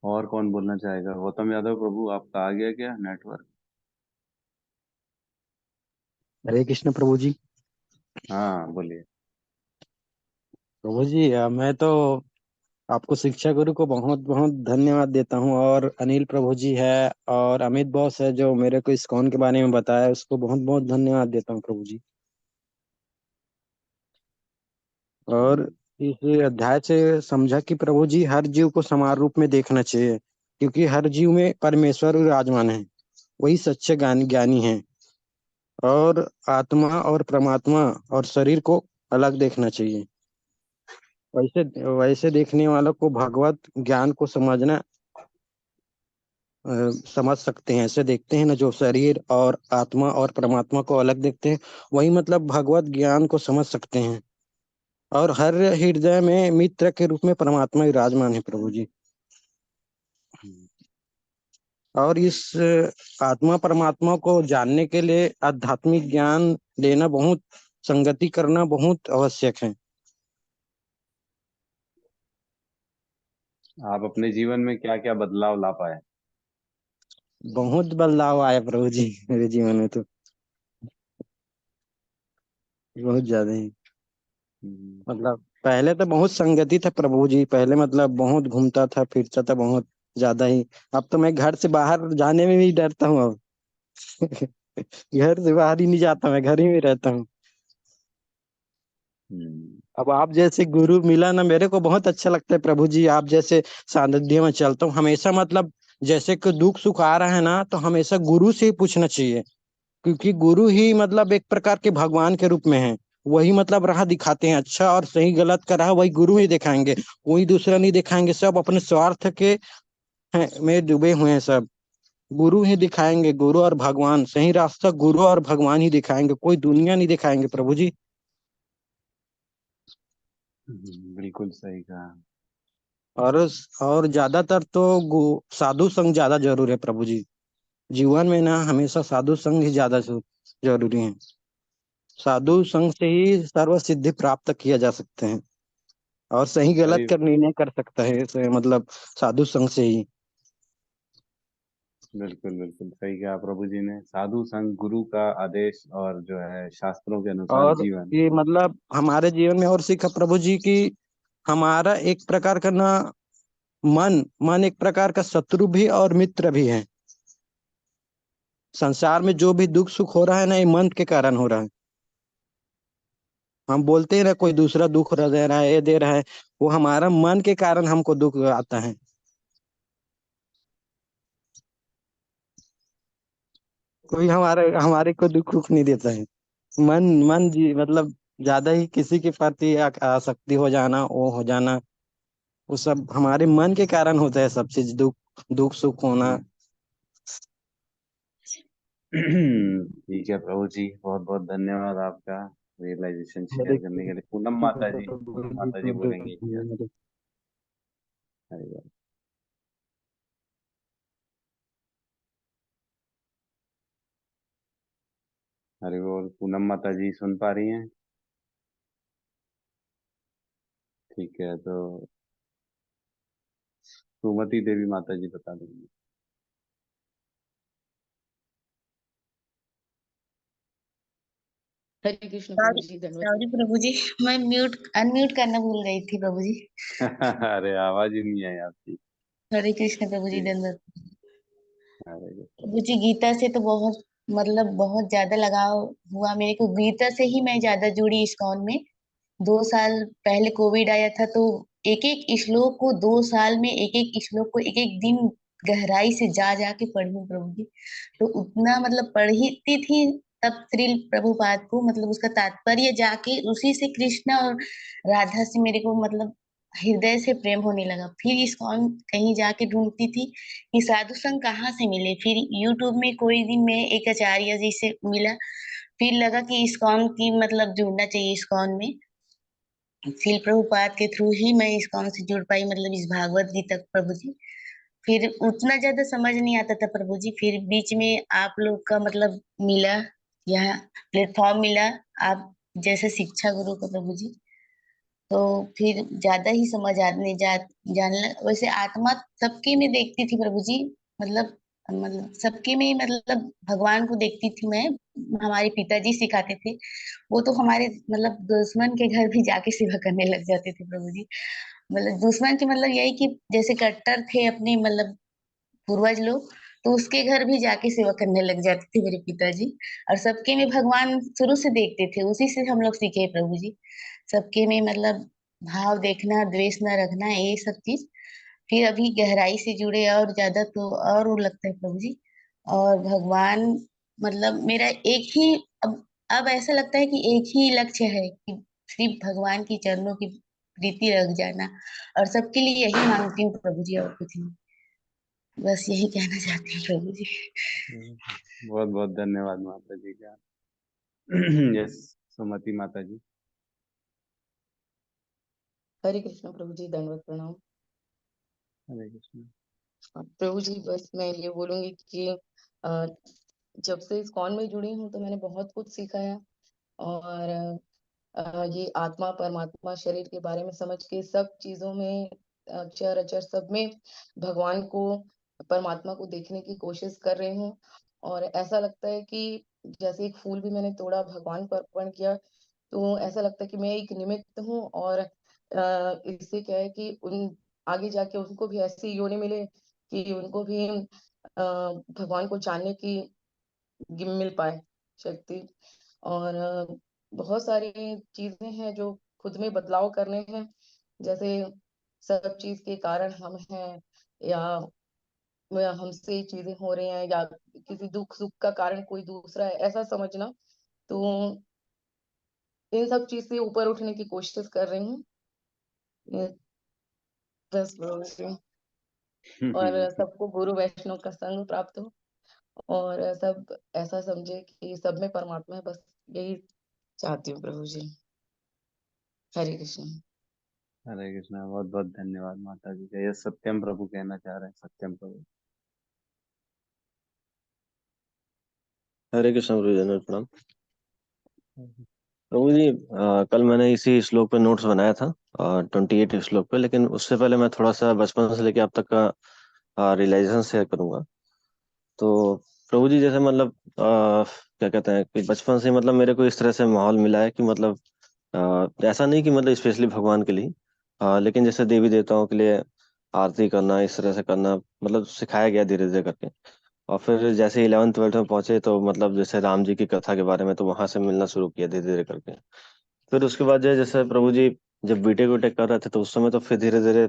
और कौन बोलना चाहेगा? गौतम यादव प्रभु, आपका आ गया क्या नेटवर्क? हरे कृष्ण प्रभु जी। हाँ बोलिए। प्रभु जी मैं तो आपको शिक्षा गुरु को बहुत बहुत धन्यवाद देता हूँ, और अनिल प्रभु जी है और अमित बॉस है जो मेरे को इस्कॉन के बारे में बताया, उसको बहुत बहुत धन्यवाद देता हूँ प्रभु जी। और इस अध्याय से समझा कि प्रभु जी हर जीव को समान रूप में देखना चाहिए, क्योंकि हर जीव में परमेश्वर विराजमान है, वही सच्चे ज्ञानी है। और आत्मा और परमात्मा और शरीर को अलग देखना चाहिए। वैसे वैसे देखने वालों को भगवत ज्ञान को समझ सकते हैं। ऐसे देखते हैं ना, जो शरीर और आत्मा और परमात्मा को अलग देखते हैं, वही मतलब भगवत ज्ञान को समझ सकते हैं। और हर हृदय में मित्र के रूप में परमात्मा विराजमान है प्रभु जी। और इस आत्मा परमात्मा को जानने के लिए आध्यात्मिक ज्ञान लेना बहुत, संगति करना बहुत आवश्यक है। आप अपने जीवन में क्या क्या बदलाव ला पाए? बहुत बदलाव आया प्रभु जी मेरे जीवन में, तो बहुत ज्यादा ही। हम्म, मतलब पहले तो बहुत संगति था प्रभु जी, पहले मतलब बहुत घूमता था फिरता था बहुत ज्यादा ही। अब तो मैं घर से बाहर जाने में भी डरता हूँ अब। घर से बाहर ही नहीं जाता, मैं घर ही में रहता हूँ। हम्म, अब आप जैसे गुरु मिला ना, मेरे को बहुत अच्छा लगता है प्रभु जी। आप जैसे सानिध्य में चलता हूँ हमेशा, मतलब जैसे कि दुख सुख आ रहा है ना, तो हमेशा गुरु से ही पूछना चाहिए, क्योंकि गुरु ही मतलब एक प्रकार के भगवान के रूप में है। वही मतलब राह दिखाते हैं, अच्छा और सही गलत का राह वही गुरु ही दिखाएंगे, कोई दूसरा नहीं दिखाएंगे। सब अपने स्वार्थ के में डूबे हुए हैं सब। गुरु ही दिखाएंगे, गुरु और भगवान, सही रास्ता गुरु और भगवान ही दिखाएंगे, कोई दुनिया नहीं दिखाएंगे प्रभु जी। बिल्कुल सही कहा। और और ज्यादातर तो साधु संग ज्यादा जरूर है प्रभु जी। जीवन में ना हमेशा साधु संग ही ज्यादा जरूरी है। साधु संग से ही सर्व सिद्धि प्राप्त किया जा सकते हैं, और सही गलत सही, का निर्णय कर सकता है मतलब साधु संग से ही। बिल्कुल बिल्कुल सही कहा प्रभु जी ने। साधु संग, गुरु का आदेश और जो है शास्त्रों के अनुसार और जीवन। ये मतलब हमारे जीवन में और सीखा प्रभु जी की, हमारा एक प्रकार का ना मन मन एक प्रकार का शत्रु भी और मित्र भी है। संसार में जो भी दुख सुख हो रहा है ना, ये मन के कारण हो रहा है। हम बोलते हैं ना कोई दूसरा दुख दे रहा है, ये दे रहा है, वो हमारा मन के कारण हमको दुख आता है। कोई हमारे हमारे को दुख रुख नहीं देता है। मन मन जी मतलब ज्यादा ही किसी के प्रति आसक्ति हो जाना, वो हो जाना, वो सब हमारे मन के कारण होता है। सब चीज दुख दुख सुख होना। ठीक है प्रभु जी, बहुत बहुत धन्यवाद आपका रियलाइजेशन शेयर हरे करने के लिए। पूनम माता जी बोलेंगे क्या? हरे राम। हरे बोल। पूनम माता जी सुन पा रही हैं? ठीक है, तो सुमति देवी माता जी बता देंगे। हरे कृष्ण प्रभु सॉरी जी, धन्यवाद। सॉरी प्रभु जी, मैं अनम्यूट करना भूल गई थी प्रभु जी। अरे आवाज ही नहीं आई आपकी। हरे कृष्ण प्रभु जी, जी, धन्यवाद। हरे कृष्ण। प्रभु जी गीता से तो बहुत मतलब बहुत ज्यादा लगाव हुआ मेरे को। गीता से ही मैं ज्यादा जुड़ी इस्कॉन में। 2 साल पहले कोविड आया था, तो एक एक श्लोक को 2 साल में एक एक श्लोक को एक एक दिन गहराई से जा जा के पढ़ी हूँ प्रभु जी। तो उतना मतलब पढ़ती थी, तब श्री प्रभुपाद को मतलब उसका तात्पर्य जाके उसी से कृष्ण और राधा से मेरे को मतलब हृदय से प्रेम होने लगा। फिर इस्कॉन कहीं जाके ढूंढती थी कि साधु संग कहाँ से मिले। फिर यूट्यूब में कोई दिन मैं एक आचार्य जी से मिला। फिर लगा कि इस्कॉन की मतलब जुड़ना चाहिए इस्कॉन में। फिर प्रभुपाद के थ्रू ही मैं इस्कॉन से जुड़ पाई, मतलब इस भागवत गीता प्रभु जी। फिर उतना ज्यादा समझ नहीं आता था प्रभु जी। फिर बीच में आप लोग का मतलब मिला, यह प्लेटफॉर्म मिला, आप जैसे शिक्षा गुरु का प्रभु जी। तो फिर ज्यादा ही समझ आने जानने वैसे आत्मा सबके में देखती थी प्रभु जी। मतलब सबके में मतलब भगवान को देखती थी मैं। हमारे पिताजी सिखाते थे। वो तो हमारे मतलब दुश्मन के घर भी जाके सेवा करने लग जाते थे प्रभु जी। मतलब दुश्मन के मतलब यही कि जैसे कट्टर थे अपने मतलब पूर्वज लोग, तो उसके घर भी जाके सेवा करने लग जाते थे मेरे पिताजी। और सबके में भगवान शुरू से देखते थे, उसी से हम लोग सीखे हैं प्रभु जी। सबके में मतलब भाव देखना, द्वेष न रखना, ये सब चीज। फिर अभी गहराई से जुड़े और ज्यादा तो और वो लगता है प्रभु जी। और भगवान मतलब मेरा एक ही अब ऐसा लगता है कि एक ही लक्ष्य है कि सिर्फ भगवान की चरणों की प्रीति रख जाना। और सबके लिए यही मांगती हूँ प्रभु जी, और कुछ नहीं। बस यही कहना चाहती हूँ प्रभु जी। बहुत बहुत धन्यवाद माता जी का। यस, सुमति माता जी। हरे कृष्ण प्रभु जी, दंडवत प्रणाम। हरे कृष्ण। प्रभु जी बस मैं ये बोलूंगी कि अ, जब से इस्कॉन में जुड़ी हूँ तो मैंने बहुत कुछ सीखा है। और ये आत्मा परमात्मा शरीर के बारे में समझ के सब चीजों में अक्षर अचर सब में भगवान को परमात्मा को देखने की कोशिश कर रही हूँ। और ऐसा लगता है कि जैसे एक फूल भी मैंने तोड़ा भगवान को अर्पण किया, तो ऐसा लगता है कि मैं एक निमित्त हूँ। और इससे क्या है कि उन आगे जाके उनको भी ऐसी योनि मिले कि उनको भी भगवान को जानने की मिल पाए शक्ति। और बहुत सारी चीजें हैं जो खुद में बदलाव करने हैं। जैसे सब चीज के कारण हम हैं, या हमसे चीजें हो रही हैं, या किसी दुख सुख का कारण कोई दूसरा है, ऐसा समझना। तो इन सब चीज से ऊपर उठने की कोशिश कर रही हूँ। ये बस बोल। और सबको गुरु वैष्णव का संग प्राप्त हो, और सब ऐसा समझे कि सब में परमात्मा है। बस यही चाहती हूँ प्रभु जी। हरे कृष्ण। हरे कृष्णा। बहुत बहुत धन्यवाद माता जी का। ये सत्यम प्रभु कहना चाह रहे हैं, सत्यम प्रभु। हरे कृष्ण गुरु जी, प्रणाम। प्रभु जी कल मैंने इसी श्लोक पे नोट्स बनाया था, 28 श्लोक पे, लेकिन उससे पहले मैं थोड़ा सा बचपन से लेके अब तक का रियलाइजेशन शेयर करूंगा। तो प्रभु जी जैसे मतलब क्या कहते हैं कि बचपन से मतलब मेरे को इस तरह से माहौल मिला है कि मतलब ऐसा नहीं कि मतलब स्पेशली भगवान के लिए, लेकिन जैसे देवी देवताओं के लिए आरती करना, इस तरह से करना मतलब सिखाया गया धीरे धीरे करके। और फिर जैसे 11th 12th में पहुंचे तो मतलब जैसे राम जी की कथा के बारे में तो वहां से मिलना शुरू किया धीरे धीरे करके। फिर उसके बाद जो जैसे प्रभु जी जब बीटेक वीटेक कर रहे थे तो उस समय तो फिर धीरे धीरे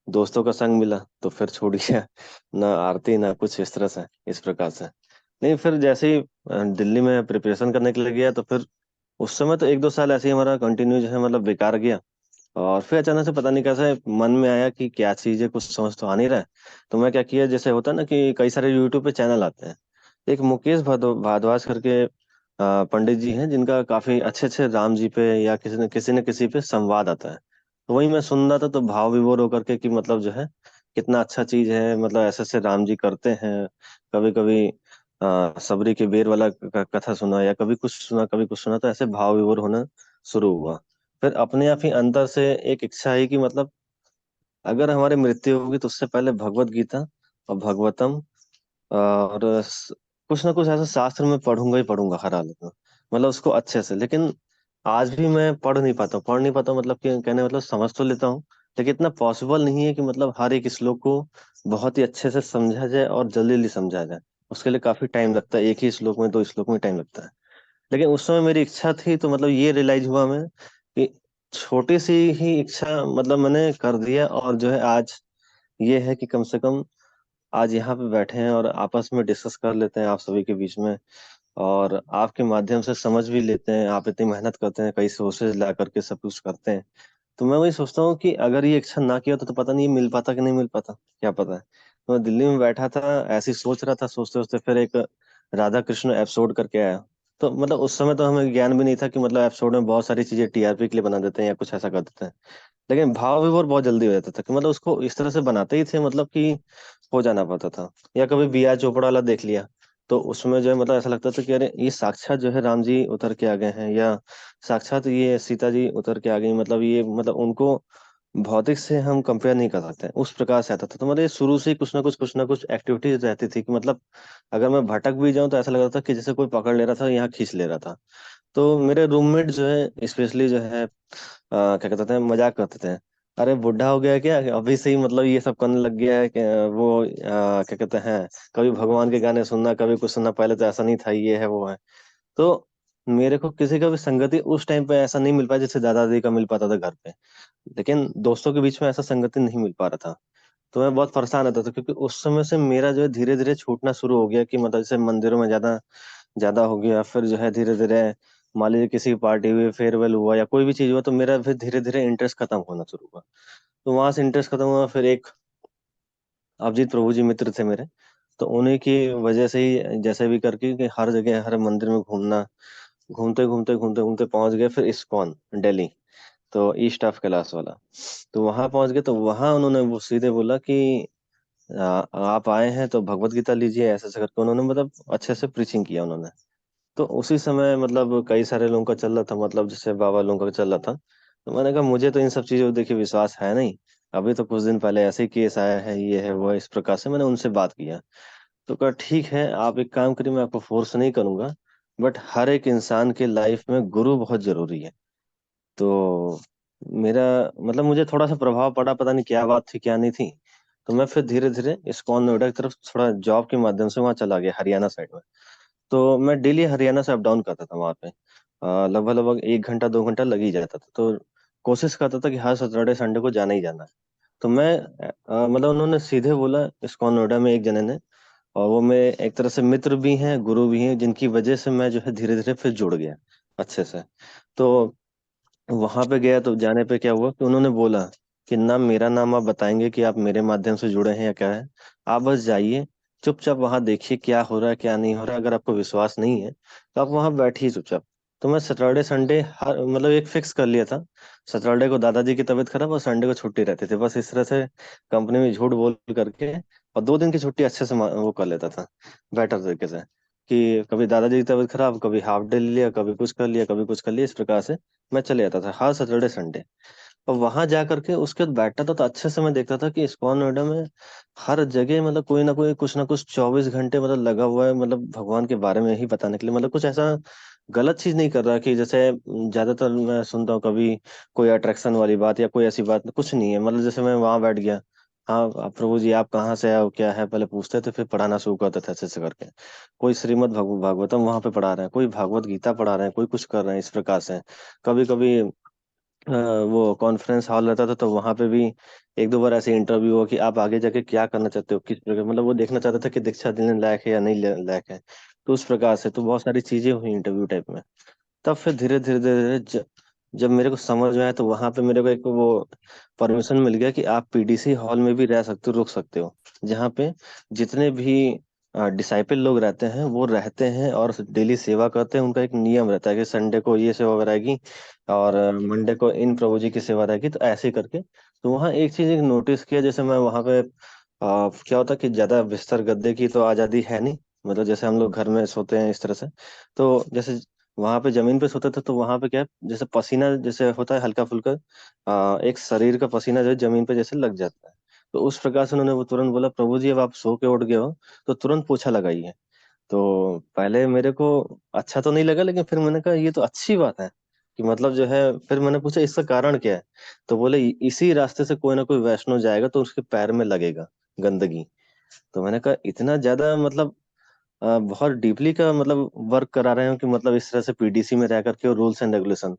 दोस्तों का संग मिला तो फिर छूट गया। ना आरती ना कुछ, इस तरह से इस प्रकार से। नहीं, फिर जैसे ही दिल्ली में प्रिपरेशन करने के लिए गया तो फिर उस समय तो 1 2 साल ऐसे ही हमारा कंटिन्यू जो है मतलब बेकार गया। और फिर अचानक से पता नहीं कैसे मन में आया कि क्या चीज है, कुछ समझ तो आ नहीं रहा है। तो मैं क्या किया, जैसे होता है ना कि कई सारे यूट्यूब पे चैनल आते हैं। एक मुकेश भारद्वाज करके पंडित जी हैं जिनका काफी अच्छे अच्छे राम जी पे या किसी न किसी पे संवाद आता है। तो वही मैं सुन रहा था तो भाव विभोर होकर के कि मतलब जो है कितना अच्छा चीज है, मतलब ऐसे ऐसे राम जी करते हैं। कभी कभी सबरी के बेर वाला कथा सुना, या कभी कुछ सुना कभी कुछ सुना, तो ऐसे भाव विभोर होना शुरू हुआ। फिर अपने आप ही अंदर से एक इच्छा आई कि मतलब अगर हमारी मृत्यु होगी तो उससे पहले भगवत गीता और भगवतम और कुछ ना कुछ ऐसा शास्त्र में पढ़ूंगा ही पढ़ूंगा हर हालत में, मतलब उसको अच्छे से। लेकिन आज भी मैं पढ़ नहीं पाता हूँ, मतलब कि कहने मतलब समझ तो लेता हूँ, लेकिन इतना पॉसिबल नहीं है कि मतलब हर एक श्लोक को बहुत ही अच्छे से समझा जाए और जल्दी जल्दी समझा जाए। उसके लिए काफी टाइम लगता है, एक ही श्लोक में 2 श्लोक में टाइम लगता है। लेकिन उस समय मेरी इच्छा थी तो मतलब ये रियलाइज हुआ मैं कि छोटी सी ही इच्छा मतलब मैंने कर दिया, और जो है आज ये है कि कम से कम आज यहाँ पे बैठे हैं और आपस में डिस्कस कर लेते हैं आप सभी के बीच में, और आपके माध्यम से समझ भी लेते हैं। आप इतनी मेहनत करते हैं, कई सोर्सेज ला करके सब कुछ करते हैं, तो मैं वही सोचता हूँ कि अगर ये इच्छा ना किया होता तो पता नहीं ये मिल पाता कि नहीं मिल पाता, क्या पता है। तो मैं दिल्ली में बैठा था, ऐसे ही सोच रहा था, सोचते सोचते फिर एक राधा कृष्ण एपिसोड करके आया। तो मतलब उस समय तो हमें ज्ञान भी नहीं था कि मतलब एपिसोड में बहुत सारी चीजें टीआरपी के लिए बना देते हैं या कुछ ऐसा कर देते हैं। लेकिन भाव विभोर बहुत जल्दी हो जाता था कि मतलब उसको इस तरह से बनाते ही थे मतलब कि हो जाना पड़ता था। या कभी बी आर चोपड़ा वाला देख लिया, तो उसमें जो है मतलब ऐसा लगता था कि अरे ये साक्षात जो है राम जी उतर के आ गए हैं, या साक्षात ये सीता जी उतर के आ गई, मतलब ये मतलब उनको भौतिक से हम कंपेयर नहीं कर सकते, उस प्रकार से आता था। तो मतलब ये शुरू से ही कुछ ना कुछ एक्टिविटीज रहती थी कि मतलब अगर मैं भटक भी जाऊं तो ऐसा लग रहा था कि जैसे कोई पकड़ ले रहा था, यहाँ खींच ले रहा था। तो मेरे रूममेट जो है स्पेशली जो है क्या कहते थे, मजाक करते थे, अरे बुढ़ा हो गया क्या, अभी से ही मतलब ये सब करने लग गया है कि वो क्या कहते हैं, कभी भगवान के गाने सुनना, कभी कुछ सुनना, पहले तो ऐसा नहीं था, ये है वो है। तो मेरे को किसी का भी संगति उस टाइम पे ऐसा नहीं मिल पाया जैसे दादा दादी का मिल पाता था घर पे। लेकिन दोस्तों के बीच में ऐसा संगति नहीं मिल पा रहा था। तो मैं बहुत परेशान रहता था, क्योंकि उस समय से मेरा जो है धीरे धीरे छूटना शुरू हो गया कि मतलब जैसे मंदिरों में ज्यादा ज्यादा हो गया, फिर जो है धीरे धीरे मान लीजिए किसी की पार्टी हुई, फेयरवेल हुआ या कोई भी चीज हुआ, तो मेरा फिर धीरे धीरे इंटरेस्ट खत्म होना शुरू हुआ। तो वहां से इंटरेस्ट खत्म हुआ, फिर एक अभिजीत प्रभु जी मित्र थे मेरे, तो उन्हीं की वजह से ही जैसे भी करके कि हर जगह हर मंदिर में घूमना, घूमते घूमते पहुंच गए फिर इस्कॉन दिल्ली, तो ईस्ट ऑफ कैलाश वाला। तो वहां पहुंच गए, तो वहां उन्होंने वो सीधे बोला कि आप आए हैं तो भगवत गीता लीजिए, ऐसे ऐसे करके उन्होंने मतलब अच्छे से प्रीचिंग किया उन्होंने। तो उसी समय मतलब कई सारे लोगों का चल रहा था, मतलब जैसे बाबा लोगों का चल रहा था। तो मैंने कहा मुझे तो इन सब चीजों को देखिए विश्वास है नहीं। अभी तो कुछ दिन पहले ऐसे ही केस आया है, ये है वो है, इस प्रकार से मैंने उनसे बात किया। तो कहा ठीक है, आप एक काम करिए, मैं आपको फोर्स नहीं करूंगा, बट हर एक इंसान के लाइफ में गुरु बहुत जरूरी है। तो मेरा मतलब मुझे थोड़ा सा प्रभाव पड़ा, पता नहीं क्या बात थी क्या नहीं थी। तो मैं फिर धीरे धीरे इस्कॉन नोएडा की तरफ थोड़ा जॉब के माध्यम से वहां चला गया, हरियाणा साइड में। तो मैं डेली हरियाणा से अप डाउन करता था वहां पे, लगभग लगभग 1 घंटा 2 घंटा लग ही जाता था। तो कोशिश करता था कि हर सैटरडे संडे को जाना ही जाना है। तो मैं मतलब उन्होंने सीधे बोला इस्कॉन नोएडा में एक जने ने, और वो मेरे एक तरह से मित्र भी हैं, गुरु भी हैं, जिनकी वजह से मैं जो है धीरे धीरे फिर जुड़ गया अच्छे से। तो वहां पे गया, तो जाने पे क्या हुआ कि उन्होंने बोला कि ना मेरा नाम आप बताएंगे कि आप मेरे माध्यम से जुड़े हैं या क्या है, आप बस जाइए, चुपचाप वहां देखिए क्या हो रहा है क्या नहीं हो रहा है। अगर आपको विश्वास नहीं है तो आप वहां बैठिए चुपचाप। तो मैं सैटरडे संडे हर मतलब एक फिक्स कर लिया था, सैटरडे को दादाजी की तबीयत खराब और संडे को छुट्टी रहती थी, बस इस तरह से कंपनी में झूठ बोल करके, और 2 दिन की छुट्टी अच्छे से वो कर लेता था बेटर तरीके से, कि कभी दादाजी की तबीयत खराब, कभी हाफ डे ले लिया, कभी कुछ कर लिया, कभी कुछ कर लिया, इस प्रकार से मैं चले जाता था हर सैटरडे संडे। और वहां जा करके उसके बाद बैठता था, तो अच्छे से मैं देखता था कि इस्कॉन नोएडा में हर जगह मतलब कोई ना कुछ 24 घंटे मतलब लगा हुआ है, मतलब भगवान के बारे में ही बताने के लिए, मतलब कुछ ऐसा गलत चीज नहीं कर रहा कि जैसे ज्यादातर मैं सुनता हूँ कभी कोई अट्रैक्शन वाली बात या कोई ऐसी बात कुछ नहीं है। मतलब जैसे मैं वहां बैठ गया, हाँ प्रभु जी आप कहाँ से आए हो क्या है, पहले पूछते थे, फिर पढ़ाना शुरू करते थे अच्छे से करके। कोई श्रीमद् भागवतम वहां पे पढ़ा रहे हैं, कोई भागवत गीता पढ़ा रहे हैं, कोई कुछ कर रहे हैं, इस प्रकार से। कभी कभी वो कॉन्फ्रेंस हॉल रहता था, तो वहां पे भी 1 2 बार ऐसे इंटरव्यू हो कि आप आगे जाके क्या करना चाहते हो, किस प्रकार, मतलब वो देखना चाहता था कि दीक्षा देने लायक है या नहीं लायक है। तो उस प्रकार से तो बहुत सारी चीजें हुई इंटरव्यू टाइप में। तब फिर धीरे धीरे धीरे धीरे जब मेरे को समझ में आया, तो वहां पे मेरे को एक वो परमिशन मिल गया कि आप पीडीसी हॉल में भी रह सकते हो, रुक सकते हो, जहाँ पे जितने भी डिसाइपल लोग रहते हैं वो रहते हैं और डेली सेवा करते हैं। उनका एक नियम रहता है कि संडे को ये सेवा रहेगी और मंडे को इन प्रभु जी की सेवा रहेगी, तो ऐसे ही करके। तो वहाँ एक चीज एक नोटिस किया, जैसे मैं वहां पे क्या होता है कि ज्यादा बिस्तर गद्दे की तो आजादी है नहीं, मतलब जैसे हम लोग घर में सोते हैं इस तरह से। तो जैसे वहां पे जमीन पे सोते थे, तो वहां पे क्या है, जैसे पसीना जैसे होता है हल्का फुल्का, एक शरीर का पसीना जो है जमीन पे जैसे लग जाता है। तो उस प्रकार से उन्होंने वो तुरंत बोला, प्रभु जी अब आप सो के उठ गए हो तो तुरंत पोछा लगाइए। तो पहले मेरे को अच्छा तो नहीं लगा, लेकिन फिर मैंने कहा ये तो अच्छी बात है कि मतलब जो है, फिर मैंने पूछा इसका कारण क्या है। तो बोले इसी रास्ते से कोई ना कोई वैष्णव जाएगा तो उसके पैर में लगेगा गंदगी। तो मैंने कहा इतना ज्यादा मतलब बहुत डीपली का मतलब वर्क करा रहे हो कि मतलब इस तरह से पीडीसी में रह करके, और रूल्स एंड रेगुलेशन।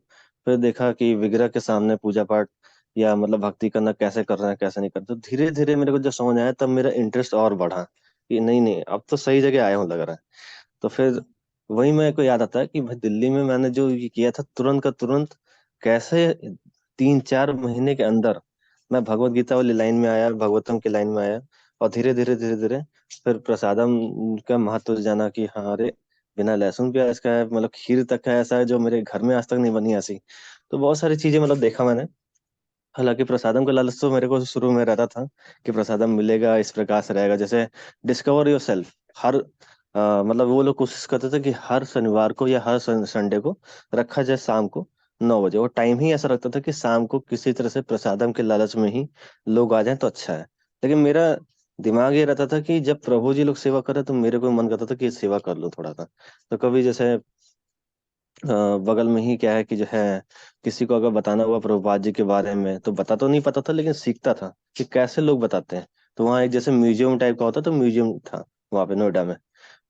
फिर देखा कि विग्रह के सामने पूजा पाठ या मतलब भक्ति करना कैसे कर रहे हैं कैसे नहीं करते। तो धीरे धीरे मेरे को जब समझ आया, तब मेरा इंटरेस्ट और बढ़ा कि नहीं नहीं अब तो सही जगह आया हूँ लग रहा है। तो फिर वही मेरे को याद आता है कि भाई दिल्ली में मैंने जो ये किया था तुरंत का तुरंत, कैसे 3-4 महीने के अंदर मैं भगवत गीता वाली लाइन में आया, भगवतम की लाइन में आया, और धीरे धीरे धीरे धीरे फिर प्रसादम का महत्व जाना कि हाँ, अरे बिना लहसुन प्याज का है, मतलब खीर तक का ऐसा है जो मेरे घर में आज तक नहीं बनी ऐसी। तो बहुत सारी चीजें मतलब देखा मैंने। हालांकि प्रसादम का लालच तो मेरे को शुरू में रहता था कि प्रसादम मिलेगा, इस प्रकार से रहेगा, जैसे डिस्कवर योर सेल्फ। हर मतलब वो लोग कोशिश करते थे कि हर शनिवार को या हर संडे को रखा जाए शाम को 9 बजे। वो टाइम ही ऐसा रखता था कि शाम को किसी तरह से प्रसादम के लालच में ही लोग आ जाएं तो अच्छा है। लेकिन मेरा दिमाग ये रहता था कि जब प्रभु जी लोग सेवा कर रहे तो मेरे को मन करता था कि सेवा कर लूं थोड़ा सा। तो कभी जैसे बगल में ही क्या है कि जो है किसी को अगर बताना हुआ प्रभुपाद जी के बारे में तो बता तो नहीं पता था, लेकिन सीखता था कि कैसे लोग बताते हैं। तो वहाँ एक जैसे म्यूजियम टाइप का होता, तो म्यूजियम था वहाँ पे नोएडा में।